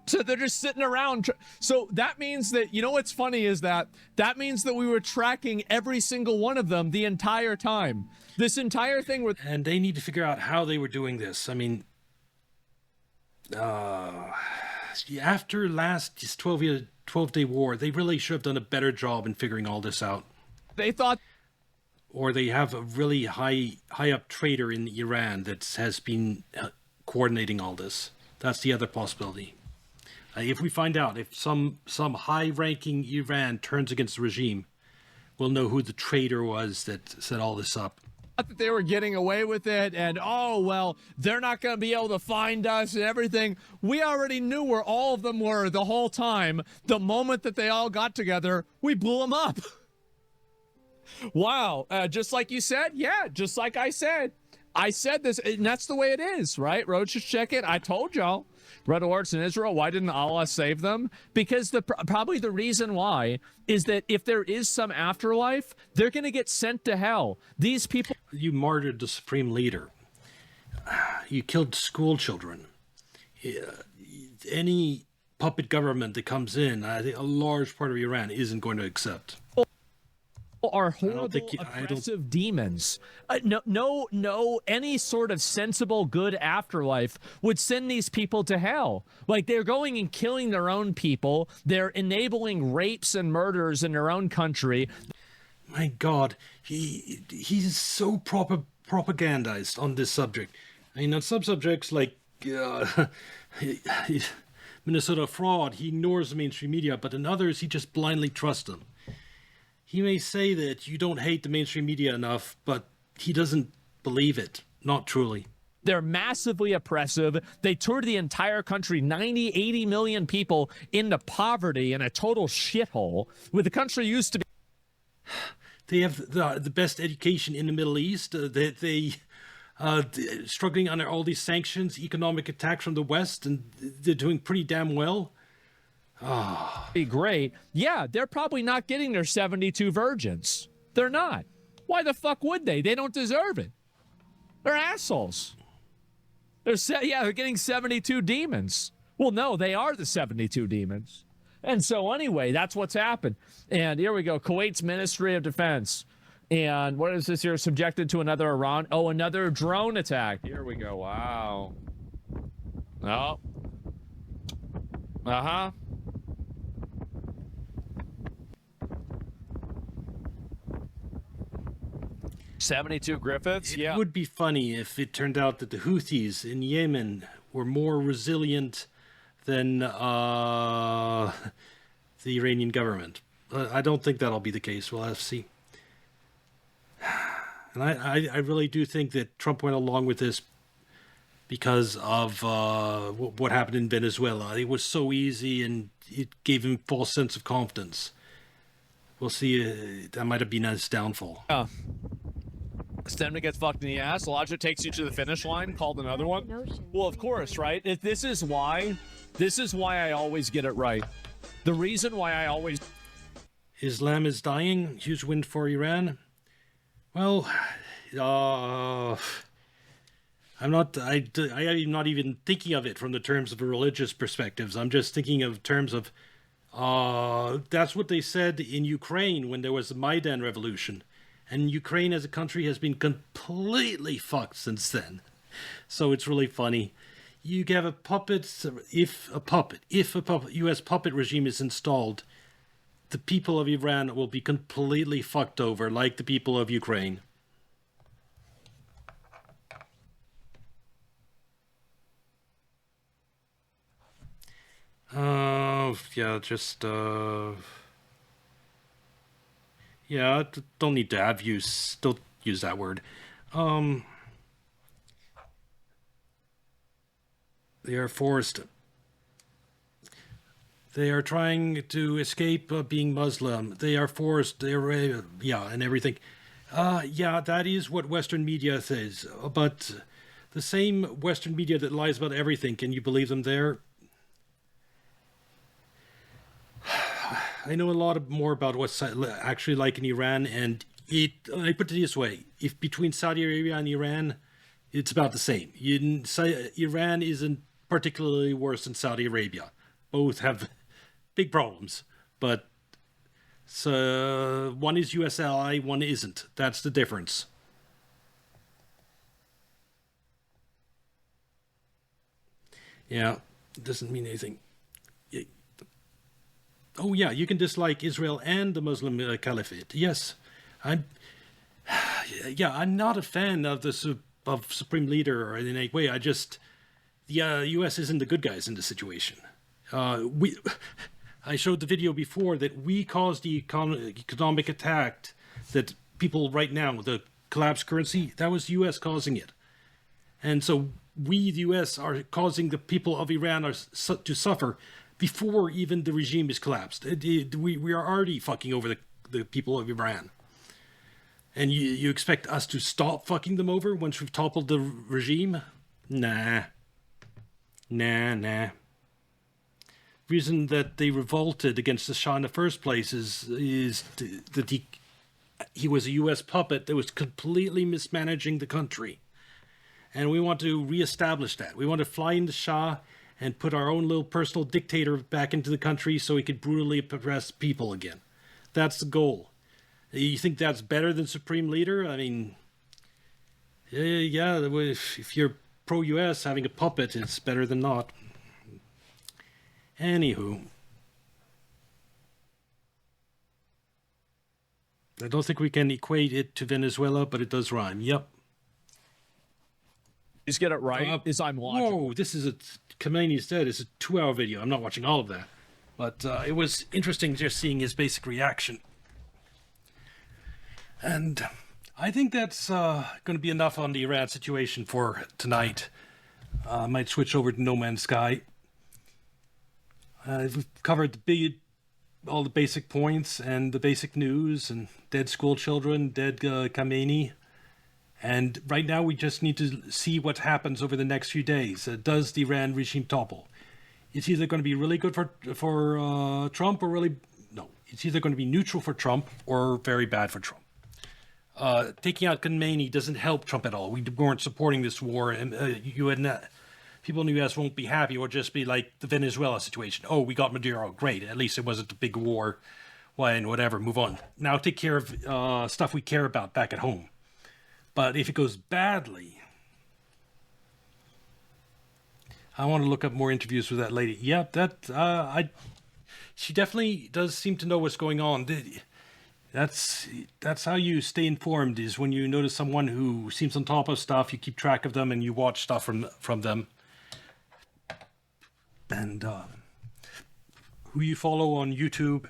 So they're just sitting around. So that means that, you know what's funny is that means that we were tracking every single one of them the entire time. This entire thing with... And they need to figure out how they were doing this. I mean, after last 12-day war, they really should have done a better job in figuring all this out. They thought, or they have a really high up trader in Iran that has been coordinating all this. That's the other possibility. If we find out, if some high-ranking Iran turns against the regime, we'll know who the traitor was that set all this up. that they were getting away with it, and oh well, they're not going to be able to find us and everything. We already knew where all of them were the whole time. The moment that they all got together, we blew them up. Wow, just like you said, yeah, just like I said this, and that's the way it is, right? Roach, just check it. I told y'all. Red alerts in Israel. Why didn't Allah save them? Because probably the reason why is that if there is some afterlife, they're going to get sent to hell. These people. You martyred the supreme leader. You killed school children. Any puppet government that comes in, I think a large part of Iran isn't going to accept. Are horrible, aggressive demons. No, any sort of sensible, good afterlife would send these people to hell. Like, they're going and killing their own people. They're enabling rapes and murders in their own country. My God, he's so propagandized on this subject. I mean, on some subjects like Minnesota fraud, he ignores the mainstream media, but in others, he just blindly trusts them. He may say that you don't hate the mainstream media enough, but he doesn't believe it. Not truly. They're massively oppressive. They toured the entire country, 90, 80 million people into poverty and a total shithole, where the country used to be. They have the best education in the Middle East. They struggling under all these sanctions, economic attack from the West, and they're doing pretty damn well. Be great. Yeah, they're probably not getting their 72 virgins. They're not. Why the fuck would they? They don't deserve it. They're assholes. They're getting 72 demons. Well, no, they are the 72 demons. And so anyway, that's what's happened. And here we go. Kuwait's Ministry of Defense. And what is this here? Subjected to another Iran. Oh, another drone attack. Here we go. Wow. Oh. Uh-huh. $72 Griffiths? It would be funny if it turned out that the Houthis in Yemen were more resilient than the Iranian government. I don't think that'll be the case. We'll have to see. And I really do think that Trump went along with this because of what happened in Venezuela. It was so easy, and it gave him false sense of confidence. We'll see. That might have been his downfall. Stemna gets fucked in the ass. Elijah takes you to the finish line. Called another one. Well, of course, right? This is why I always get it right. The reason why I always. Islam is dying. Huge win for Iran. Well, I'm not even thinking of it from the terms of religious perspectives. I'm just thinking of terms of that's what they said in Ukraine when there was the Maidan revolution. And Ukraine as a country has been completely fucked since then. So it's really funny. You have a puppet, if a U.S. puppet regime is installed, the people of Iran will be completely fucked over like the people of Ukraine. Don't need to have use. Don't use that word. They are forced. They are trying to escape being Muslim. They are forced. And everything. That is what Western media says. But the same Western media that lies about everything, can you believe them there? I know a lot more about what's actually like in Iran, and I put it this way: if between Saudi Arabia and Iran, it's about the same. Iran isn't particularly worse than Saudi Arabia. Both have big problems, but one is U.S. ally, one isn't. That's the difference. Yeah, it doesn't mean anything. Oh yeah, you can dislike Israel and the Muslim Caliphate. Yes, I'm not a fan of the Supreme Leader or in any way. The U.S. isn't the good guys in this situation. I showed the video before that we caused the economic attack that people right now, the collapsed currency, that was the U.S. causing it. And so we, the U.S., are causing the people of Iran to suffer before even the regime is collapsed. We are already fucking over the people of Iran. And you expect us to stop fucking them over once we've toppled the regime? Nah. Reason that they revolted against the Shah in the first place is that he was a U.S. puppet that was completely mismanaging the country. And we want to reestablish that. We want to fly in the Shah and put our own little personal dictator back into the country so he could brutally oppress people again. That's the goal. You think that's better than Supreme Leader? I mean, yeah, if you're pro-U.S., having a puppet is better than not. Anywho. I don't think we can equate it to Venezuela, but it does rhyme. Yep. Just get it right is I'm watching. Whoa, this is Khamenei's dead. It's a 2-hour video. I'm not watching all of that. But it was interesting just seeing his basic reaction. And I think that's going to be enough on the Iran situation for tonight. I might switch over to No Man's Sky. We've covered all the basic points and the basic news and dead school children, dead Khamenei. And right now we just need to see what happens over the next few days. Does the Iran regime topple? It's either going to be really good for Trump or really... No, it's either going to be neutral for Trump or very bad for Trump. Taking out Khamenei doesn't help Trump at all. We weren't supporting this war, and people in the U.S. won't be happy. It will just be like the Venezuela situation. Oh, we got Maduro. Great. At least it wasn't a big war. Why, whatever. Move on. Now take care of stuff we care about back at home. But if it goes badly, I want to look up more interviews with that lady. Yep, she definitely does seem to know what's going on. That's how you stay informed, is when you notice someone who seems on top of stuff, you keep track of them and you watch stuff from them. And who you follow on YouTube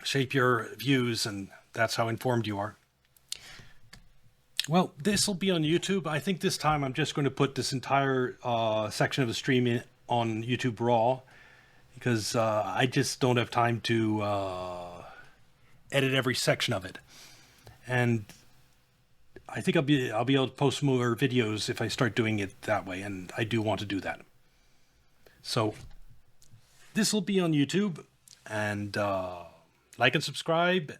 shape your views, and that's how informed you are. Well, this will be on YouTube. I think this time I'm just going to put this entire section of the stream on YouTube Raw, because I just don't have time to edit every section of it. And I think I'll be able to post more videos if I start doing it that way, and I do want to do that. So this will be on YouTube, and like and subscribe,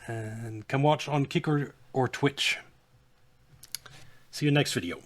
and come watch on Kick or Twitch. See you next video.